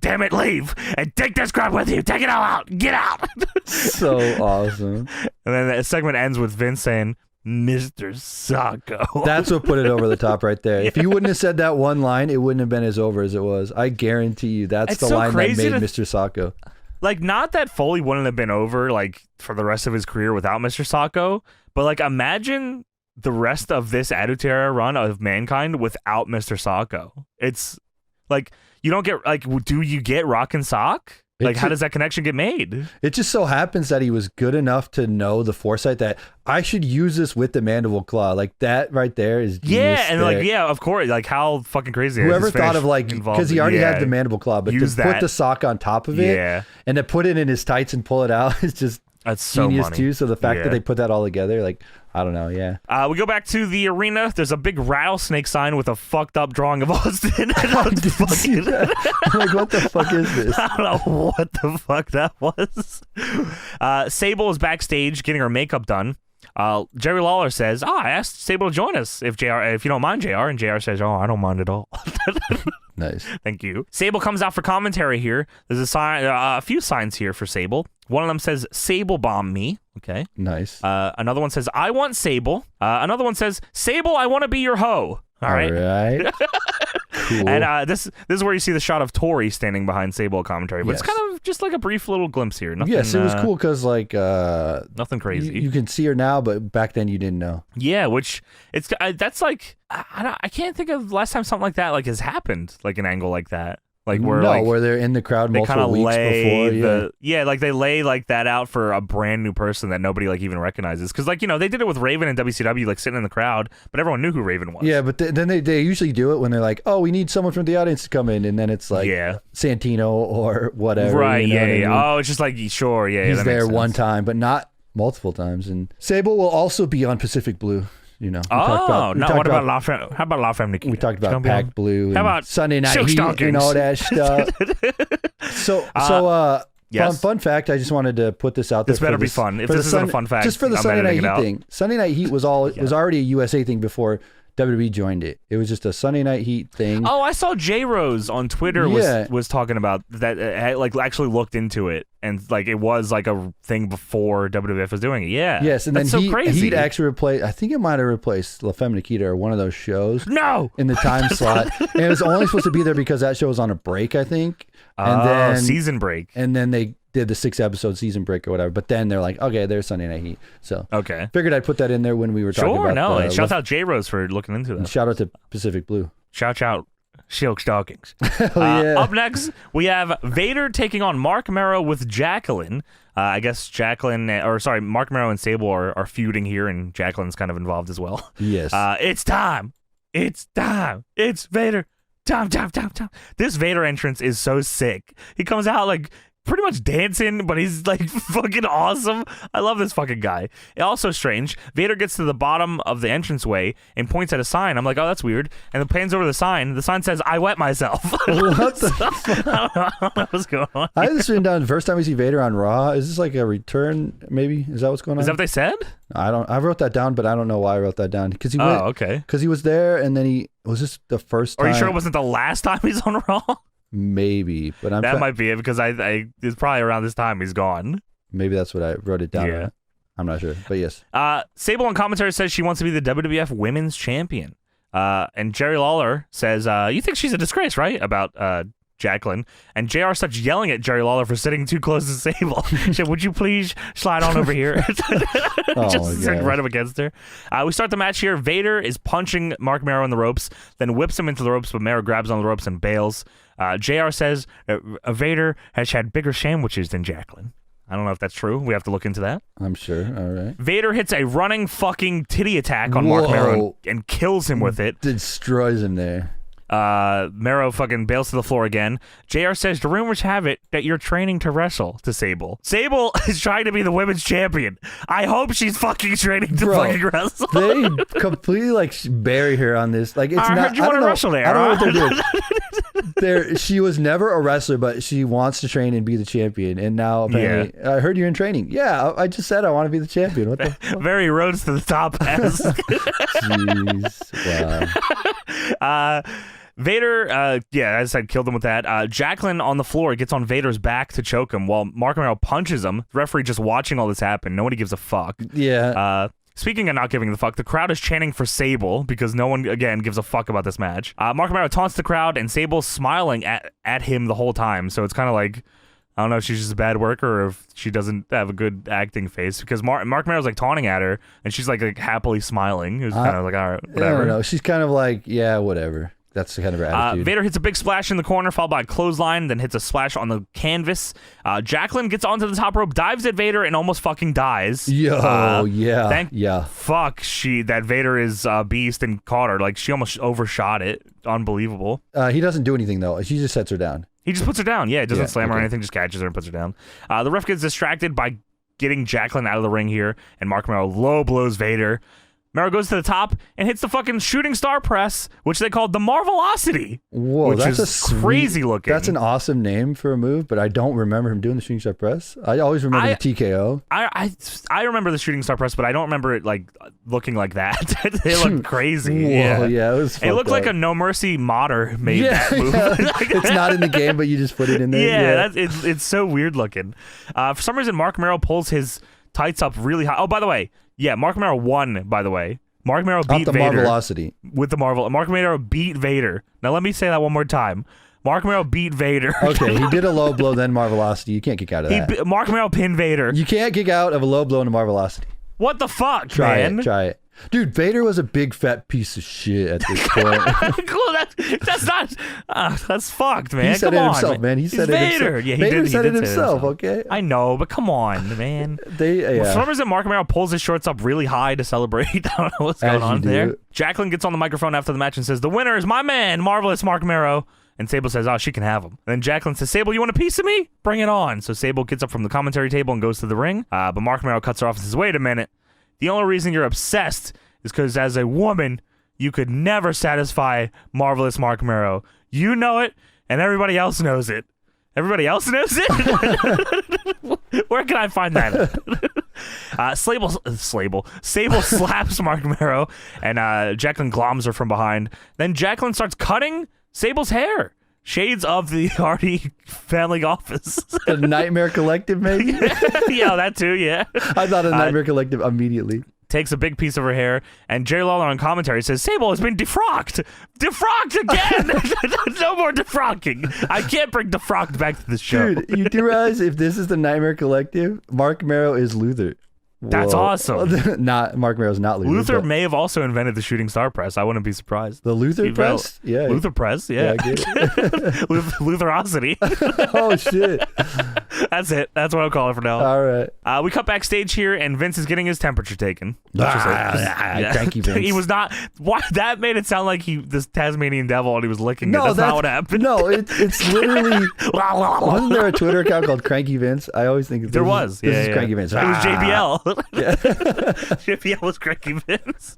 Damn it, leave. And take this crap with you. Take it all out. Get out. So awesome. And then the segment ends with Vince saying, Mr. Socko. That's what put it over the top right there. If you wouldn't have said that one line, it wouldn't have been as over as it was. I guarantee you that's It's the so line that crazy made to- Mr. Socko. Like, not that Foley wouldn't have been over, like, for the rest of his career without Mr. Socko, but, like, imagine the rest of this Attitude Era run of Mankind without Mr. Socko. It's, like, you don't get, like, do you get Rock and Sock? Like, how does that connection get made? It just so happens that he was good enough to know the foresight that I should use this with the mandible claw. Like, that right there is genius Yeah, and there. like, yeah, of course. Like, how fucking crazy Whoever is this thought finish of like, involved? because he already Yeah. had the mandible claw, but Use to put that. the sock on top of it Yeah. and to put it in his tights and pull it out is just That's so genius money. too. So the fact Yeah. that they put that all together, like, I don't know, yeah. We go back to the arena. There's a big rattlesnake sign with a fucked up drawing of Austin. I didn't see that. I'm like, what the fuck is this? I don't know what the fuck that was. Sable is backstage getting her makeup done. Jerry Lawler says, I asked Sable to join us if you don't mind, JR. And JR says, I don't mind at all. Nice. Thank you. Sable comes out for commentary here. There's a sign, a few signs here for Sable. One of them says, Sable bomb me. Okay. Nice. Another one says, I want Sable. Another one says, Sable, I want to be your hoe. All right. Cool. And this is where you see the shot of Tori standing behind Sable commentary, but it's Yes. kind of just like a brief little glimpse here. Nothing, Yes, it was cool because like Nothing crazy. you can see her now, but back then you didn't know. Yeah, which that's like I can't think of the last time something like that like has happened, like an angle like that. Like where where they're in the crowd they kind multiple of weeks lay before. like they lay like that out for a brand new person that nobody like even recognizes. Because like they did it with Raven and WCW, like sitting in the crowd, but everyone knew who Raven was. Yeah, but then they usually do it when they're like, oh, we need someone from the audience to come in, and then it's like Santino or whatever. Right? You know what I mean? Oh, it's just like sure. Yeah, he's that there makes one sense. time, but not multiple times. And Sable will also be on Pacific Blue. What about La Femme? How about La Femme Nikita? We talked about Pac Blue and How about Sunday Night Silk Heat Stockings? and all that stuff. Yes. Fun fact, I just wanted to put this out there. This better be fun. If this isn't a fun fact, just for the I'm Sunday Night editing it Heat out. thing. Sunday Night Heat was already a USA thing before WWE joined it. It was just a Sunday Night Heat thing. Oh, I saw J Rose on Twitter was talking about that. Like actually looked into it, and like it was like a thing before WWF was doing it. Yeah. Yes, and that's then so crazy. He'd actually replaced. I think it might have replaced La Femme Nikita or one of those shows. No. In the time slot, and it was only supposed to be there because that show was on a break, I think. And then season break. And then they did the 6-episode season break or whatever. But then they're like, okay, there's Sunday Night Heat. So figured I'd put that in there when we were talking about. Shout out J Rose for looking into that. Shout out to Pacific Blue. Shout out Silk Stockings. Yeah. Up next, we have Vader taking on Mark Mero with Jacqueline. I guess Mark Mero and Sable are feuding here, and Jacqueline's kind of involved as well. Yes. It's time. It's Vader. Time. This Vader entrance is so sick. He comes out like pretty much dancing, but he's like fucking awesome. I love this fucking guy. Also strange, Vader gets to the bottom of the entranceway and points at a sign. I'm like, oh, that's weird. And then pans over the sign. The sign says, I wet myself. What the fuck? I don't know what's going on. I had this written down the first time we see Vader on Raw. Is this like a return, maybe? Is that what's going on? Is that what they said? I wrote that down, but I don't know why I wrote that down. Because he was there, and then was this the first time? Are you sure it wasn't the last time he's on Raw? Maybe, but that might be it, because I it's probably around this time he's gone. Maybe that's what I wrote it down. Yeah. I'm not sure, but yes. Sable on commentary says she wants to be the WWF Women's Champion. And Jerry Lawler says, you think she's a disgrace, right? About Jacqueline. And JR starts yelling at Jerry Lawler for sitting too close to Sable. She said, would you please slide on over here? Just right up against her. We start the match here. Vader is punching Mark Mero in the ropes, then whips him into the ropes, but Mero grabs on the ropes and bails. JR says Vader has had bigger sandwiches than Jacqueline. I don't know if that's true. We have to look into that. I'm sure. All right. Vader hits a running fucking titty attack on Mark Mero and kills him with it. Destroys him there. Mero fucking bails to the floor again. JR says the rumors have it that you're training to wrestle to Sable. Sable is trying to be the women's champion. I hope she's fucking training to fucking wrestle. They completely like bury her on this. Like it's I heard you want to wrestle there. I don't know what they're doing. She was never a wrestler, but she wants to train and be the champion. And now apparently, I heard you're in training. Yeah, I just said I want to be the champion. What the fuck? Very rose to the top ass. Jeez. Wow. Vader, as I said, killed him with that. Jacqueline on the floor gets on Vader's back to choke him while Mark Mero punches him. The referee just watching all this happen. Nobody gives a fuck. Yeah. Speaking of not giving the fuck, the crowd is chanting for Sable because no one, again, gives a fuck about this match. Mark Mero taunts the crowd, and Sable's smiling at him the whole time. So it's kind of like, I don't know if she's just a bad worker or if she doesn't have a good acting face, because Mark Mero's like taunting at her, and she's like happily smiling. It was kind of like, all right, whatever. I don't know. She's kind of like, yeah, whatever. That's the kind of her attitude. Vader hits a big splash in the corner, followed by a clothesline, then hits a splash on the canvas. Jacqueline gets onto the top rope, dives at Vader, and almost fucking dies. Fuck, that Vader is a beast and caught her. Like, she almost overshot it. Unbelievable. He doesn't do anything, though. She just sets her down. He just puts her down. Yeah, it doesn't slam her or anything, just catches her and puts her down. The ref gets distracted by getting Jacqueline out of the ring here, and Mark Mero low blows Vader. Mero goes to the top and hits the fucking shooting star press, which they called the Marvelocity. Whoa, which that's is crazy looking. That's an awesome name for a move, but I don't remember him doing the shooting star press. I always remember the TKO. I remember the shooting star press, but I don't remember it like looking like that. It looked crazy. Whoa, it looked like a No Mercy modder made that move. It's not in the game, but you just put it in there. It's so weird looking. For some reason, Mark Mero pulls his tights up really high. Oh, by the way, Mark Mero won, by the way. Mark Mero beat the Vader. Marvelocity. With the Marvel. Mark Mero beat Vader. Now let me say that one more time. Mark Mero beat Vader. Okay, he did a low blow, then Marvelocity. You can't kick out of that. Mark Mero pinned Vader. You can't kick out of a low blow into Marvelocity. What the fuck, Try man? It. Dude, Vader was a big fat piece of shit at this point. Cool, that's not. That's fucked, man. He said Come it on, himself, man. He He's said it Vader. himself. Yeah, he Vader did. said he it did say himself. Okay. I know, but come on, man. Yeah. For some reason, Mark Romero pulls his shorts up really high to celebrate. I don't know what's going on there. Jacqueline gets on the microphone after the match and says, "The winner is my man, Marvelous Mark Romero." And Sable says, "Oh, she can have him." And then Jacqueline says, "Sable, you want a piece of me? Bring it on." So Sable gets up from the commentary table and goes to the ring. But Mark Romero cuts her off and says, "Wait a minute. The only reason you're obsessed is because as a woman, you could never satisfy Marvelous Mark Romero. You know it, and everybody else knows it." Everybody else knows it? Where can I find that? Sable slaps Mark Romero, and Jacqueline gloms her from behind. Then Jacqueline starts cutting Sable's hair. Shades of the Hardy family office. The Nightmare Collective, maybe? Yeah, that too, yeah. I thought of Nightmare Collective immediately. Takes a big piece of her hair, and Jerry Lawler on commentary says, "Sable has been defrocked. Defrocked again. No more defrocking. I can't bring defrocked back to the show." Dude, you do realize if this is the Nightmare Collective, Mark Romero is Luther. That's awesome. Not Mark Romero's not Luther. Luther may have also invented the shooting star press. I wouldn't be surprised. The Luther press? Yeah. Luther press, yeah. I get it. Lutherosity. Oh, shit. That's it. That's what I'll call it for now. All right. We cut backstage here, and Vince is getting his temperature taken. Cranky Vince. He was not. Why that made it sound like this Tasmanian devil and he was licking it. That's not what happened. No, it's literally. Wasn't there a Twitter account called Cranky Vince? I always think there was. This is Cranky Vince. It was JBL. Yeah. JBL was Cranky Vince.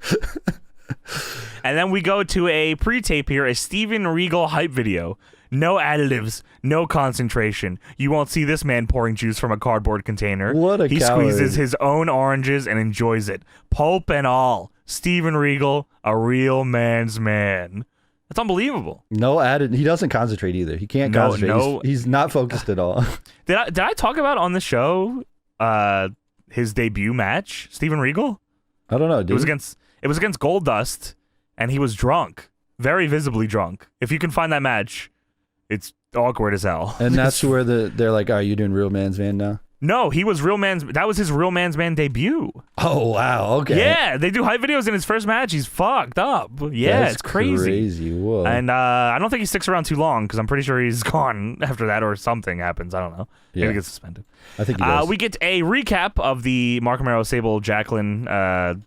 And then we go to a pre-tape here, a Steven Regal hype video. No additives, no concentration. You won't see this man pouring juice from a cardboard container. What a He coward. squeezes his own oranges and enjoys it. Pulp and all. Steven Regal, a real man's man. That's unbelievable. No added. He doesn't concentrate either. He can't concentrate. He's not focused at all. Did I talk about on the show his debut match, Steven Regal? I don't know. It was against Goldust, and he was drunk, very visibly drunk. If you can find that match, it's awkward as hell. And that's where they're like, "Are you doing Real Man's Man now?" No, he was Real Man's. That was his Real Man's Man debut. Oh wow, okay. Yeah, they do hype videos in his first match. He's fucked up. Yeah, That's it's crazy. Whoa. And I don't think he sticks around too long because I'm pretty sure he's gone after that or something happens. I don't know. Maybe he gets suspended. I think he does. We get a recap of the Mark Romero Sable Jacqueline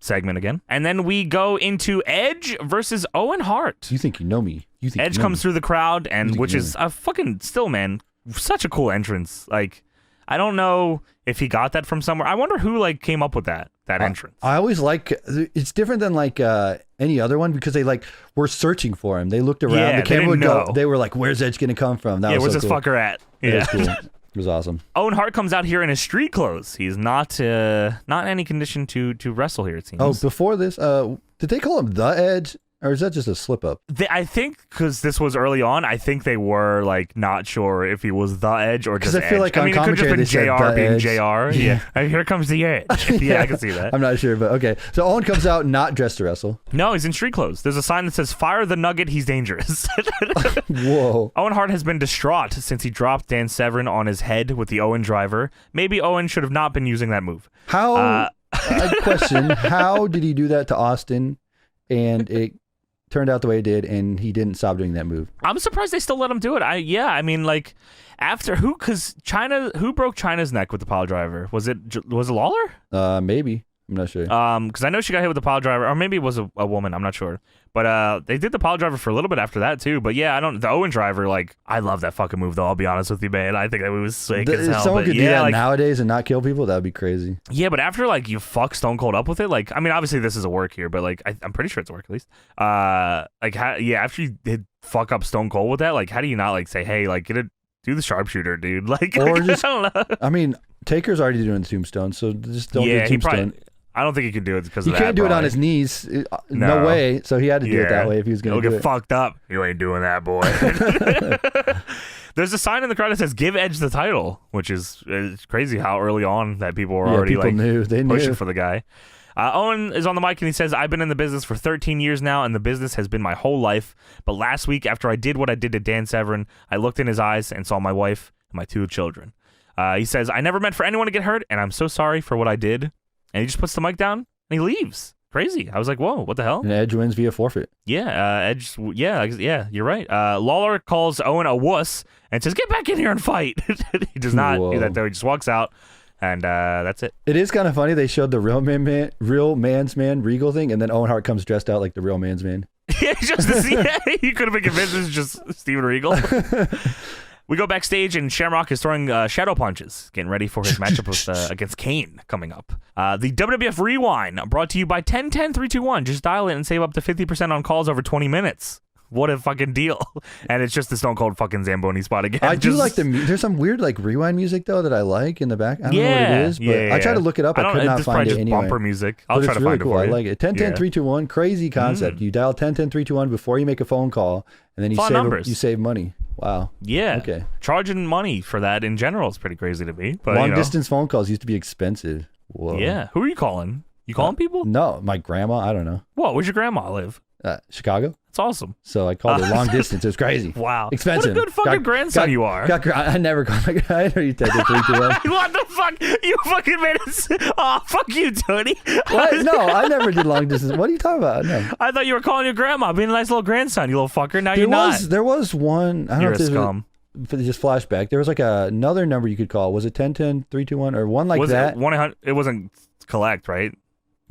segment again, and then we go into Edge versus Owen Hart. You think you know me? You think Edge comes through the crowd, and which is a fucking still, man, such a cool entrance. Like, I don't know if he got that from somewhere. I wonder who came up with that entrance. I always it's different than any other one because they were searching for him. They looked around. Yeah, the camera would know. go. They were like, "Where's Edge gonna come from?" That was where's so this cool. fucker at? It Yeah, was cool. It was awesome. Owen Hart comes out here in his street clothes. He's not in any condition to wrestle here, it seems. Oh, before this, did they call him the Edge? Or is that just a slip up? I think because this was early on, I think they were not sure if he was the Edge or just Edge. I feel like on it could commentary just been JR being Edge. JR. Yeah. Here comes the Edge. Yeah, I can see that. I'm not sure, but okay. So Owen comes out not dressed to wrestle. No, he's in street clothes. There's a sign that says, "Fire the Nugget, he's dangerous." Whoa. Owen Hart has been distraught since he dropped Dan Severn on his head with the Owen driver. Maybe Owen should have not been using that move. How, question, how did he do that to Austin and it turned out the way it did, and he didn't stop doing that move? I'm surprised they still let him do it. After who? Because who broke China's neck with the pile driver? Was it Lawler? Maybe. I'm not sure. Because I know she got hit with the pile driver, or maybe it was a woman. I'm not sure. But they did the pile driver for a little bit after that too. But yeah, the Owen driver. I love that fucking move though. I'll be honest with you, man. I think that move was sick as hell. If someone could do yeah, that nowadays and not kill people, that would be crazy. Yeah, but after you fuck Stone Cold up with it, obviously this is a work here, but I'm pretty sure it's a work at least. After you did fuck up Stone Cold with that, how do you not say, hey, do the sharpshooter, dude? Or just, I don't know. I mean, Taker's already doing the tombstone, so just don't do tombstone. I don't think he can do it because of that. He can't do it on his knees. No way. So he had to do it that way if he was going to do it. He'll get fucked up. You ain't doing that, boy. There's a sign in the crowd that says, "Give Edge the title," which is it's crazy how early on that people were already pushing for the guy. Owen is on the mic and he says, "I've been in the business for 13 years now, and the business has been my whole life. But last week, after I did what I did to Dan Severn, I looked in his eyes and saw my wife and my 2 children." He says, "I never meant for anyone to get hurt, and I'm so sorry for what I did." And he just puts the mic down and he leaves. Crazy. I was like, whoa, what the hell? And Edge wins via forfeit. Yeah, Edge. Yeah, you're right. Lawler calls Owen a wuss and says, "Get back in here and fight." He does not do that though. He just walks out, and that's it. It is kind of funny. They showed the real man's man Regal thing, and then Owen Hart comes dressed out like the real man's man. Yeah, just to see. He could have been convinced it's just Steven Regal. We go backstage, and Shamrock is throwing shadow punches, getting ready for his matchup with, against Kane coming up. The WWF Rewind, brought to you by 10-10-3-2-1. Just dial it and save up to 50% on calls over 20 minutes. What a fucking deal. And it's just the Stone Cold fucking Zamboni spot again. I do like there's some weird like rewind music though that I like in the back. I don't know what it is, but I tried to look it up. I could not find it anyway. Bumper music. I'll try to really find cool. it for you. I like it. 10-10-3-2-1, crazy concept. You dial 10-10-3-2-1 before you make a phone call, and then you save money. Wow. Yeah. Okay. Charging money for that in general is pretty crazy to me. But long distance phone calls used to be expensive. Whoa. Yeah. Who are you calling? You calling people? No, my grandma. I don't know. Whoa, where's your grandma live? Chicago. That's awesome. So I called her long distance. It was crazy. Wow. Expensive. What a good fucking grandson you are. I never called my grandma. I know you take it 3-2-1. What the fuck? You fucking made it. Oh, fuck you, Tony. What? No, I never did long distance. What are you talking about? No. I thought you were calling your grandma, being a nice little grandson, you little fucker. Now you're not. There was one. I don't You're know if a scum. Just flashback. There was like another number you could call. Was it 10-10-3-2-1 or one like that? It wasn't collect, right?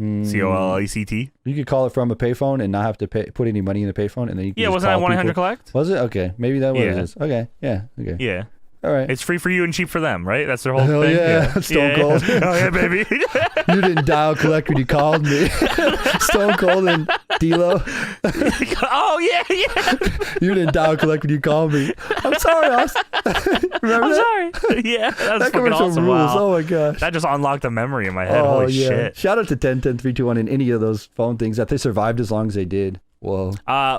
COLECT. You could call it from a payphone and not have to put any money in the payphone, and then you could wasn't that 1-800 collect? Was it? Okay, maybe that was. Okay, yeah, okay, yeah. All right. It's free for you and cheap for them, right? That's their whole Hell thing. Yeah, Stone Cold. Oh yeah, baby. You didn't dial collect when you called me. Stone Cold and D-Lo. Oh yeah. You didn't dial collect when you called me. I'm sorry, Austin. Remember I'm that? sorry. Yeah, that fucking awesome. rules. Wow. Oh my gosh. That just unlocked a memory in my head. Holy shit. Shout out to 10-10-3-2-1 and any of those phone things that they survived as long as they did. Whoa.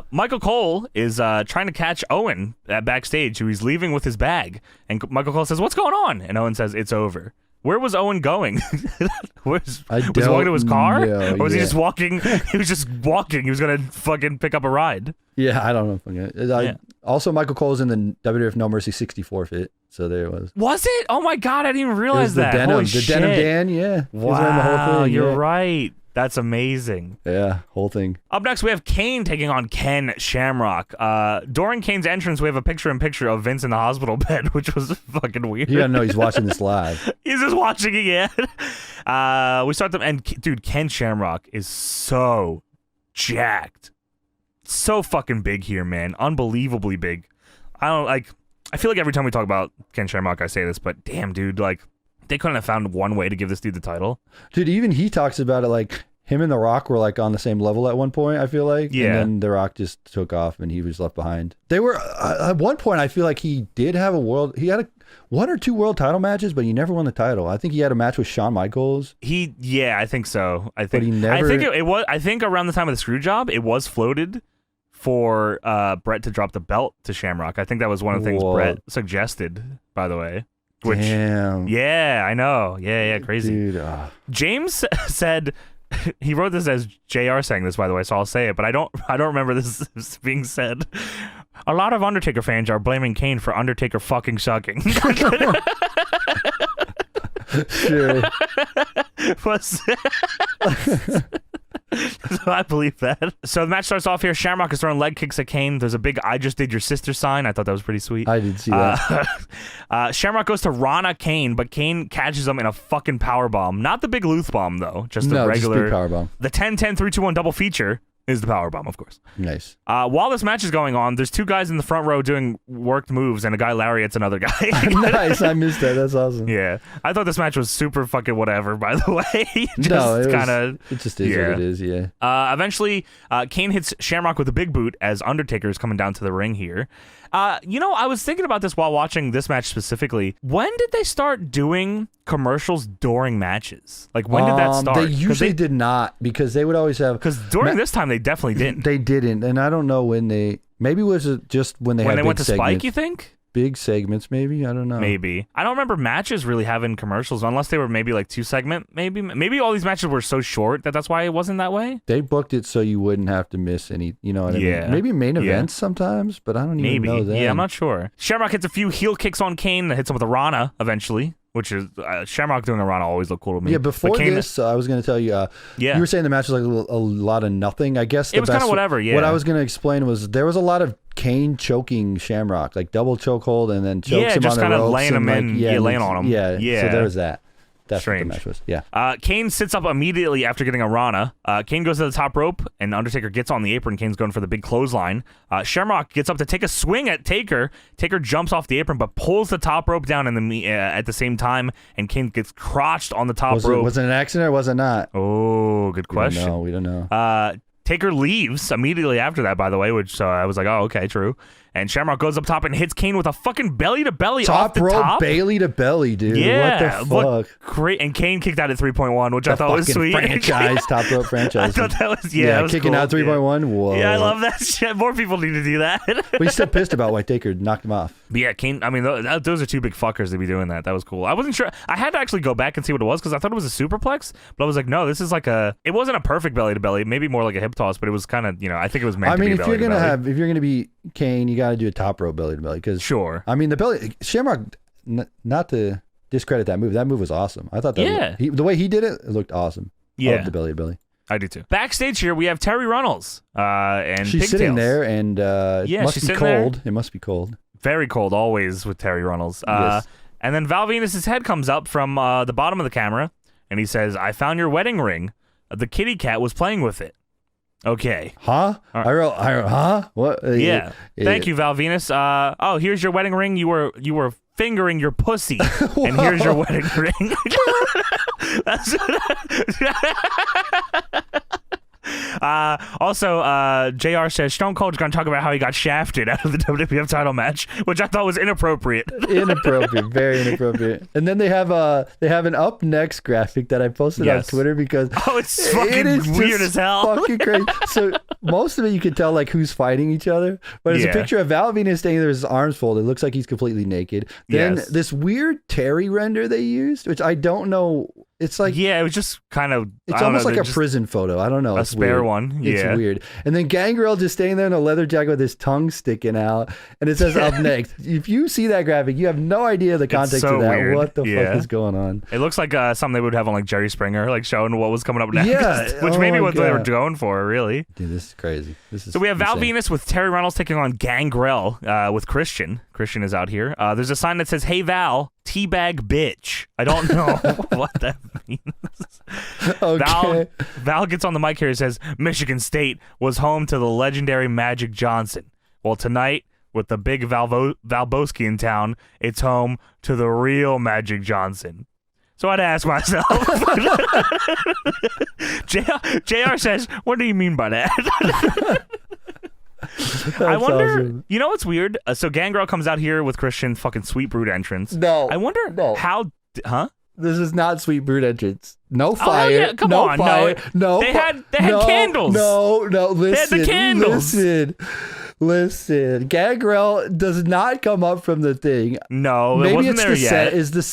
Michael Cole is trying to catch Owen at backstage, who he's leaving with his bag. And Michael Cole says, "What's going on?" And Owen says, "It's over." Where was Owen going? Was he walking to his car? Or was he just walking? He was just walking. He was going to fucking pick up a ride. Yeah, I don't know. Also, Michael Cole's in the WWF No Mercy 64 fit. So there it was. Was it? Oh my God, I didn't even realize that. Denim, Denim Dan, yeah. Wow, the whole thing, you're right. That's amazing. Yeah, whole thing. Up next, we have Kane taking on Ken Shamrock. During Kane's entrance, we have a picture-in-picture of Vince in the hospital bed, which was fucking weird. You gotta know he's watching this live. He's just watching it, yeah. We start them, and dude, Ken Shamrock is so jacked. So fucking big here, man. Unbelievably big. I feel like every time we talk about Ken Shamrock, I say this, but damn, dude, like, they couldn't have found one way to give this dude the title. Dude, even he talks about it like him and The Rock were like on the same level at one point, I feel like. Yeah. And then The Rock just took off and he was left behind. They were, at one point, I feel like he did have he had one or two world title matches, but he never won the title. I think he had a match with Shawn Michaels. I think so. I think, but he never. I think around the time of the screw job, it was floated for Brett to drop the belt to Shamrock. I think that was one of the things Brett suggested, by the way. Damn. Yeah, I know. Yeah, crazy. Dude, James said, he wrote this as JR saying this, by the way, so I'll say it, but I don't remember this being said. A lot of Undertaker fans are blaming Kane for Undertaker fucking sucking. Sure. So I believe that. So the match starts off here. Shamrock is throwing leg kicks at Kane. There's a big "I just did your sister" sign. I thought that was pretty sweet. I did see that. Shamrock goes to Rana Kane, but Kane catches him in a fucking power bomb. Not the big Luth bomb though, just the regular just big power bomb. The 10-10-3-2-1 double feature is the power bomb, of course. Nice. While this match is going on, there's two guys in the front row doing worked moves, and a guy lariats another guy. Nice, I missed that. That's awesome. Yeah, I thought this match was super fucking whatever. By the way, it just is what it is. Yeah. Eventually, Kane hits Shamrock with a big boot as Undertaker is coming down to the ring here. I was thinking about this while watching this match specifically. When did they start doing commercials during matches? Like, when did that start? They usually did not, because they would always have... Because during this time, they definitely didn't. They didn't, and I don't know when they... Maybe it was just when they had big went to segments. Spike, you think? Big segments, maybe? I don't know. Maybe. I don't remember matches really having commercials, unless they were maybe like 2-segment, maybe. Maybe all these matches were so short that's why it wasn't that way. They booked it so you wouldn't have to miss any, you know what I mean? Maybe main events sometimes, but I don't even know that. Yeah, I'm not sure. Shamrock hits a few heel kicks on Kane that hits him with a Rana eventually. which is Shamrock doing a Rana always looked cool to me. Yeah, before this, I was going to tell you, you were saying the match was like a lot of nothing. I guess it was kind of whatever, yeah. What I was going to explain was there was a lot of Kane choking Shamrock, like double chokehold and then chokes him just on the ropes. Laying him in, laying on him. Yeah. So there was that. That's strange. What the match was. Yeah. Kane sits up immediately after getting a Rana. Kane goes to the top rope, and Undertaker gets on the apron. Kane's going for the big clothesline. Shamrock gets up to take a swing at Taker. Taker jumps off the apron, but pulls the top rope down at the same time, and Kane gets crotched on the top rope. Was it an accident or was it not? Oh, good question. We don't know. Taker leaves immediately after that, by the way, which I was like, oh, okay, true. And Shamrock goes up top and hits Kane with a fucking belly to belly off the top. Top rope belly to belly, dude. Yeah, what the fuck? Great. And Kane kicked out at 3.1, which I thought was sweet. Top rope franchise. I thought that was that was kicking cool. out 3.1. Whoa. Yeah, I love that shit. More people need to do that. But he's still pissed about why Taker knocked him off. But yeah, Kane. I mean, those are two big fuckers to be doing that. That was cool. I wasn't sure. I had to actually go back and see what it was because I thought it was a superplex, but I was like, no, this is like it wasn't a perfect belly to belly. Maybe more like a hip toss, but it was kind of, I think it was meant to be. If you're gonna be Kane, you got to do a top rope belly to belly because sure. I mean, the belly Shamrock. Not to discredit that move. That move was awesome. I thought that. The way he did it looked awesome. Yeah, I love the belly to belly. I do too. Backstage here, we have Terry Runnels and she's Pigtails. sitting there, and it must be cold. There. It must be cold. Very cold, always with Terry Runnels. Yes. And then Val Venus' head comes up from the bottom of the camera, and he says, "I found your wedding ring. The kitty cat was playing with it." Okay. Huh? Right. I wrote, huh? What? Yeah. Thank you, Val Venus. Here's your wedding ring. You were fingering your pussy, and here's your wedding ring. That's also, JR says Stone Cold's going to talk about how he got shafted out of the WWF title match, which I thought was inappropriate. Very inappropriate. And then they have an up next graphic that I posted on Twitter because it's fucking weird as hell. Fucking crazy. So most of it you can tell like who's fighting each other, but it's a picture of Val Venus standing there with his arms folded. It looks like he's completely naked. Then this weird Terry render they used, which I don't know. It's like it was just kind of. It's almost like a prison photo. I don't know. A spare one. Yeah, it's weird. And then Gangrel just staying there in a leather jacket with his tongue sticking out, and it says "Up next." If you see that graphic, you have no idea the context of that. Weird. What the fuck is going on? It looks like something they would have on like Jerry Springer, like showing what was coming up next. Yeah, which maybe what they were going for, really. Dude, this is crazy. So we have Val Venus with Terry Runnels taking on Gangrel with Christian. Christian is out here. There's a sign that says, "Hey Val, teabag bitch." I don't know what that means. Okay. Val gets on the mic here and says, "Michigan State was home to the legendary Magic Johnson. Well, tonight, with the big Valboski in town, it's home to the real Magic Johnson." So I'd ask myself, JR says, "What do you mean by that?" I wonder, awesome. You know what's weird? So Gangrel comes out here with Christian's fucking Sweet Brood entrance. No. I wonder how, huh? This is not Sweet Brood entrance. No fire. Oh, yeah, come no on. Fire. No. They had candles. No, listen. They had the candles. Listen. Gangrel does not come up from the thing. No, maybe it wasn't it's there the yet. set. Is the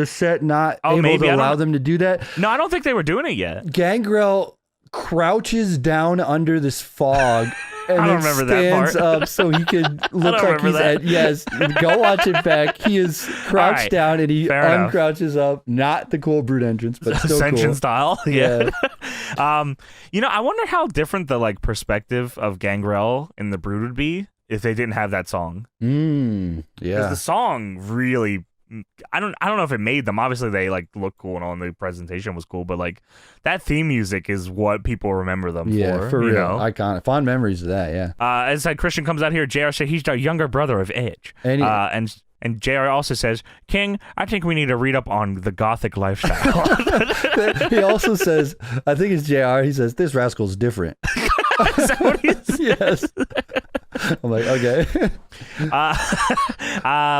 set not able to allow them to do that? No, I don't think they were doing it yet. Gangrel crouches down under this fog. And I don't remember that part. Stands up so he can look like he's at. Yes, go watch it back. He is crouched down and he uncrouches up. Not the cool Brood entrance, but still Ascension cool. style. Yeah. I wonder how different the like perspective of Gangrel in the Brood would be if they didn't have that song. Yeah. Because the song really. I don't know if it made them. Obviously, they like look cool and all, and the presentation was cool. But like that theme music is what people remember them for. Yeah, for real. Know? Iconic. Fond memories of that. Yeah. As I said, Christian comes out here. JR said he's the younger brother of Edge. And JR also says, "King, I think we need to read up on the Gothic lifestyle." He also says, I think it's JR. He says, "This rascal's different." Is that what he says? Yes. I'm like, okay.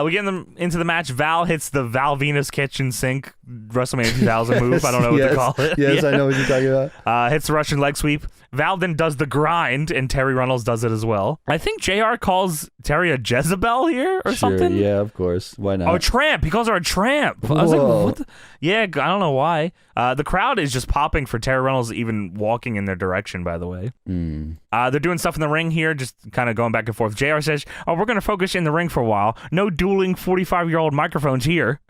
We get into the match. Val hits the Val Venus kitchen sink WrestleMania 2000 move. I don't know what to call it. Yes, I know what you're talking about. Hits the Russian leg sweep. Val then does the grind, and Terry Runnels does it as well. I think JR calls Terry a Jezebel here or something. Yeah, of course. Why not? Oh, a tramp. He calls her a tramp. I was like, what the? Yeah, I don't know why. The crowd is just popping for Terry Runnels even walking in their direction, by the way. They're doing stuff in the ring here, just kind of going back and forth. JR says, we're going to focus in the ring for a while. No dueling 45-year-old microphones here.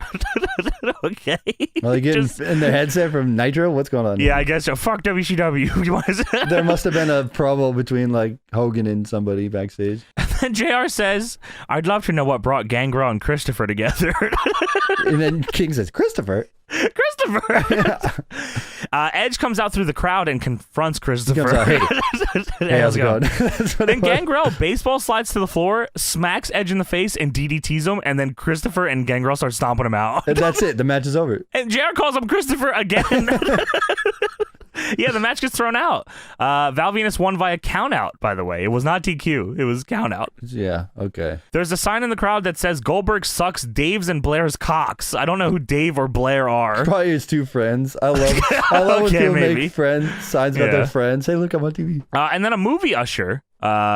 Okay. Are they getting in their headset from Nitro? What's going on? Yeah, I guess so. Fuck WCW. There must have been a promo between like Hogan and somebody backstage. And JR says, I'd love to know what brought Gangrel and Christopher together. And then King says, Christopher. Edge comes out through the crowd and confronts Christopher. Out, hey, how's it going? Then Gangrel baseball slides to the floor, smacks Edge in the face, and DDTs him, and then Christopher and Gangrel start stomping him out. And that's it. The match is over. And JR calls him Christopher again. Yeah, the match gets thrown out. Val Venus won via count out, by the way. It was not DQ. It was count out. Yeah, okay. There's a sign in the crowd that says Goldberg sucks Dave's and Blair's cocks. I don't know who Dave or Blair are. Probably his two friends. I love when people make friends signs about their friends. Hey, look, I'm on TV. And then a movie usher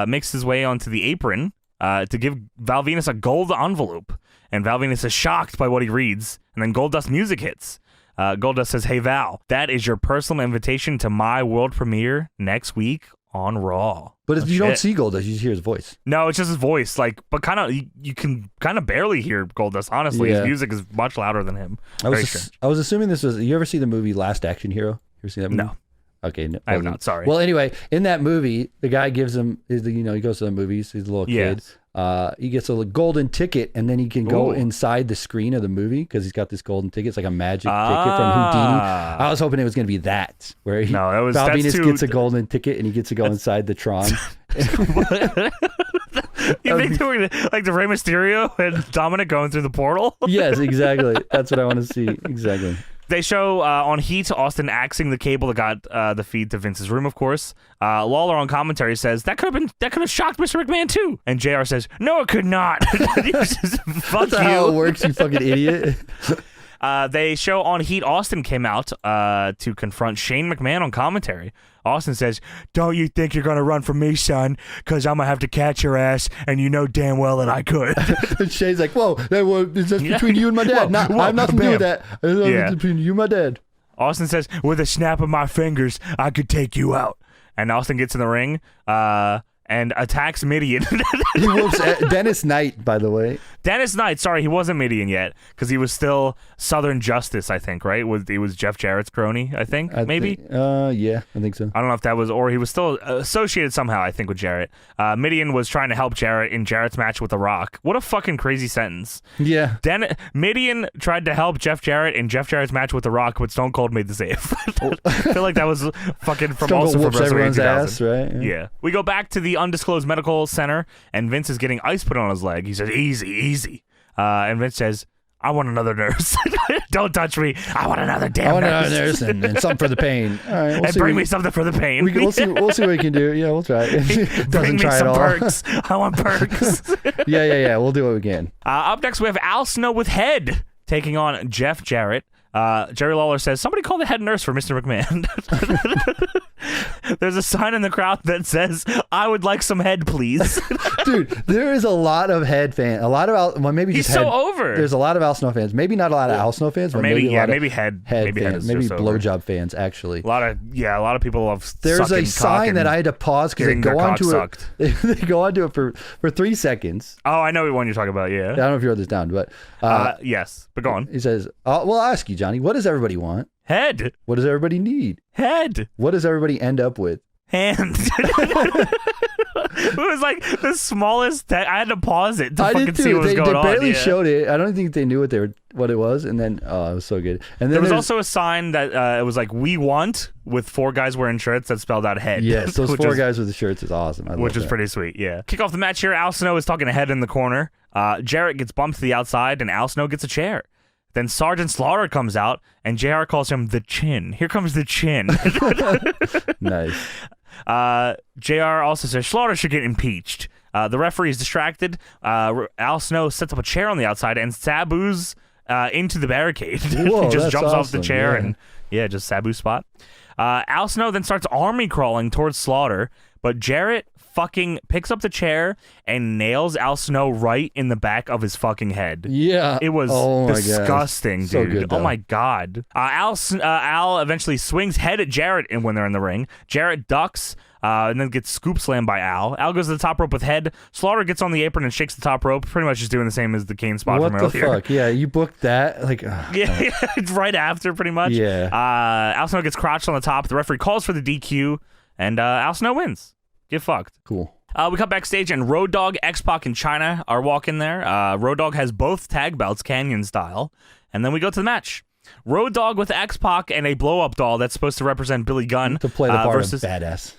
makes his way onto the apron to give Val Venus a gold envelope. And Val Venus is shocked by what he reads. And then Goldust music hits. Goldust says, hey, Val, that is your personal invitation to my world premiere next week on Raw. But if you don't see Goldust, you just hear his voice. No, it's just his voice. But kind of, you can kind of barely hear Goldust, honestly. Yeah. His music is much louder than him. I was assuming this was, you ever see the movie Last Action Hero? You ever see that movie? No. Okay. No, I have not, sorry. Well, anyway, in that movie, the guy gives him, he goes to the movies, he's a little kid. He gets a golden ticket, and then he can go inside the screen of the movie because he's got this golden ticket. It's like a magic ticket from Houdini. I was hoping it was going to be that, where Val Venus gets a golden ticket and he gets to go inside the Tron. You think they were like the Rey Mysterio and Dominic going through the portal? Yes, exactly. That's what I want to see. Exactly. They show on Heat Austin axing the cable that got the feed to Vince's room, of course. Lawler on commentary says that could have shocked Mr. McMahon too, and JR says no, it could not. Fuck That's how it works, you fucking idiot. They show on Heat Austin came out to confront Shane McMahon on commentary. Austin says, don't you think you're going to run from me, son, because I'm going to have to catch your ass, and you know damn well that I could. And Shane's like, whoa, it's just between you and my dad. I have nothing to do with that. It's between you and my dad. Austin says, with a snap of my fingers, I could take you out. And Austin gets in the ring and attacks Midian. He whoops Dennis Knight, by the way. Dennis Knight, sorry, he wasn't Midian yet, because he was still Southern Justice, I think, right? He was Jeff Jarrett's crony, I think, maybe? Yeah, I think so. I don't know if that was, or he was still associated somehow, I think, with Jarrett. Midian was trying to help Jarrett in Jarrett's match with The Rock. What a fucking crazy sentence. Yeah. Midian tried to help Jeff Jarrett in Jeff Jarrett's match with The Rock, but Stone Cold made the save. I feel like that was fucking from Stone also Cold from everyone's ass, right? Yeah. Yeah. We go back to the undisclosed medical center, and Vince is getting ice put on his leg. He says, easy. And Vince says, I want another nurse. Don't touch me. I want another damn nurse. And something for the pain. All right, and bring me something for the pain. We'll see what we can do. Yeah, we'll try it. Bring me some perks. I want perks. Yeah. We'll do what we can. Up next, we have Al Snow with Head taking on Jeff Jarrett. Jerry Lawler says, somebody call the head nurse for Mr. McMahon. There's a sign in the crowd that says, I would like some head, please. Dude, there is a lot of Head fans. A lot of maybe He's just so Head. over. There's a lot of Al Snow fans. Maybe not a lot of Al Snow fans, but maybe a lot maybe of Head fans. Maybe blowjob fans, actually. A lot of people love There's a sign that I had to pause because they go onto it. They go onto it for 3 seconds. Oh, I know what one you're talking about, yeah. I don't know if you wrote this down, but yes, but go on. He says, well, I'll ask you, Johnny, what does everybody want? Head. What does everybody need? Head. What does everybody end up with? Hand. It was like the smallest. I had to pause it to fucking see what was going on. They barely showed it. I don't think they knew what it was. And then, it was so good. And then there was also a sign that it was like, we want, with 4 guys wearing shirts that spelled out head. Yes, those 4 guys with the shirts is awesome. Which is pretty sweet, yeah. Kick off the match here. Al Snow is talking to Head in the corner. Jarrett gets bumped to the outside, and Al Snow gets a chair. Then Sergeant Slaughter comes out, and JR calls him the Chin. Here comes the Chin. Nice. JR also says Slaughter should get impeached. The referee is distracted. Al Snow sets up a chair on the outside, and Sabu's into the barricade. Whoa, He just that's jumps off the awesome, chair yeah. and just Sabu spot. Al Snow then starts army crawling towards Slaughter, but Jarrett fucking picks up the chair and nails Al Snow right in the back of his fucking head. Yeah. It was disgusting, So dude. good, Oh though. my god. Al eventually swings head at Jarrett and when they're in the ring. Jarrett ducks and then gets scoop slammed by Al. Al goes to the top rope with head. Slaughter gets on the apron and shakes the top rope, pretty much just doing the same as the Kane spot What from the earlier. fuck? Yeah, you booked that? Like, Yeah, it's right after, pretty much. Yeah. Al Snow gets crotched on the top. The referee calls for the DQ, and Al Snow wins. Get fucked. cool. We come backstage, and Road Dogg, X-Pac, and China are walking there. Road Dogg has both tag belts, Canyon style. And then we go to the match. Road Dogg with X-Pac and a blow-up doll that's supposed to represent Billy Gunn. To play the part versus, of badass.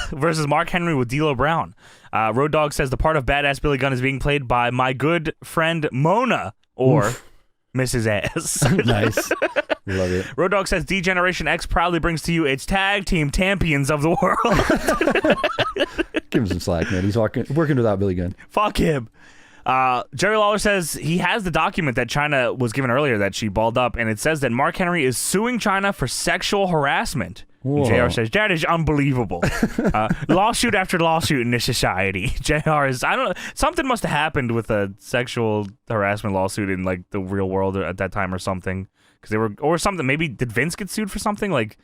versus Mark Henry with D'Lo Brown. Road Dogg says the part of badass Billy Gunn is being played by my good friend Mona, or Mrs. Ass. Nice. Love it. Road Dogg says D-Generation X proudly brings to you its tag team champions of the world. Give him some slack, man. He's working without Billy Gunn. Fuck him. Jerry Lawler says he has the document that China was given earlier that she balled up, and it says that Mark Henry is suing China for sexual harassment. Whoa. JR says, that is unbelievable. Lawsuit after lawsuit in this society. JR is, I don't know, something must have happened with a sexual harassment lawsuit in like the real world at that time or something. Because they were, or something, maybe did Vince get sued for something? Like,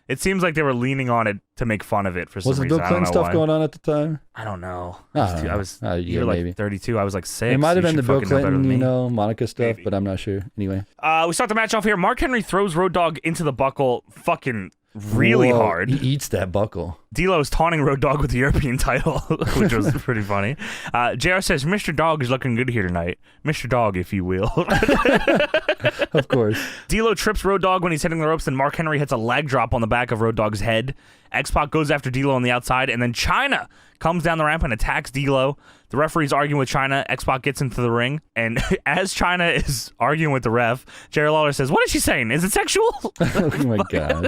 it seems like they were leaning on it to make fun of it for some Was it reason. Bill I don't Clinton know stuff why. going on at the time? I don't know. I was don't know. you Yeah, were like maybe. 32. I was like 6. It might have You been the should Bill fucking know better Clinton, than me. Monica stuff, Maybe. but I'm not sure. Anyway. We start the match off here. Mark Henry throws Road Dogg into the buckle fucking really Whoa, hard. He eats that buckle. D'Lo's taunting Road Dogg with the European title, which was pretty funny. JR says, Mr. Dogg is looking good here tonight. Mr. Dogg, if you will. Of course. D'Lo trips Road Dogg when he's hitting the ropes, and Mark Henry hits a leg drop on the back of Road Dogg's head. X-Pac goes after D'Lo on the outside, and then China comes down the ramp and attacks D'Lo. The referee's arguing with China. X-Pac gets into the ring, and as China is arguing with the ref, Jerry Lawler says, what is she saying? Is it sexual? Oh my gosh.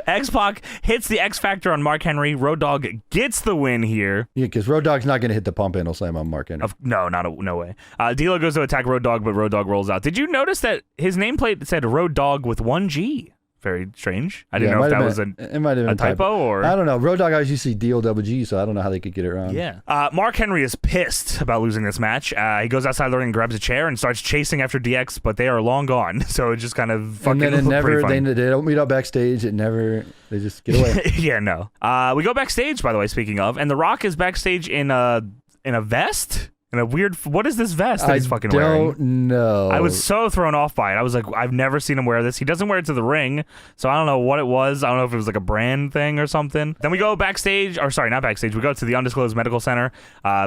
X-Pac hits the X Factor on Mark Henry. Road Dogg gets the win here. Yeah, because Road Dogg's not going to hit the pump handle slam on Mark Henry. No way. D'Lo goes to attack Road Dogg, but Road Dogg rolls out. Did you notice that his nameplate said Road Dogg with 1 G? Very strange. I didn't know if that was it might have been a typo or... I don't know. Road Dogg always used to see DOWG, so I don't know how they could get it wrong. Yeah. Mark Henry is pissed about losing this match. He goes outside the ring and grabs a chair and starts chasing after DX, but they are long gone. So it just kind of fucking And then it never, pretty fun. they don't meet up backstage. They just get away. Yeah, no. We go backstage, by the way, speaking of, and The Rock is backstage in a vest? In a weird... What is this vest that he's fucking wearing? I don't know. I was so thrown off by it. I was like, I've never seen him wear this. He doesn't wear it to the ring, so I don't know what it was. I don't know if it was like a brand thing or something. Then we go backstage, or sorry, not backstage. We go to the Undisclosed Medical Center.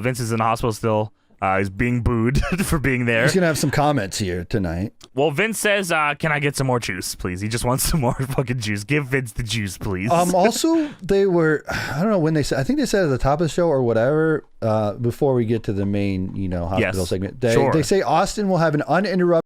Vince is in the hospital still. He's being booed for being there. He's going to have some comments here tonight. Well, Vince says, can I get some more juice, please? He just wants some more fucking juice. Give Vince the juice, please. Also, they were, I don't know when they said, I think they said at the top of the show or whatever, before we get to the main, hospital Yes, segment. sure. They say Austin will have an uninterrupted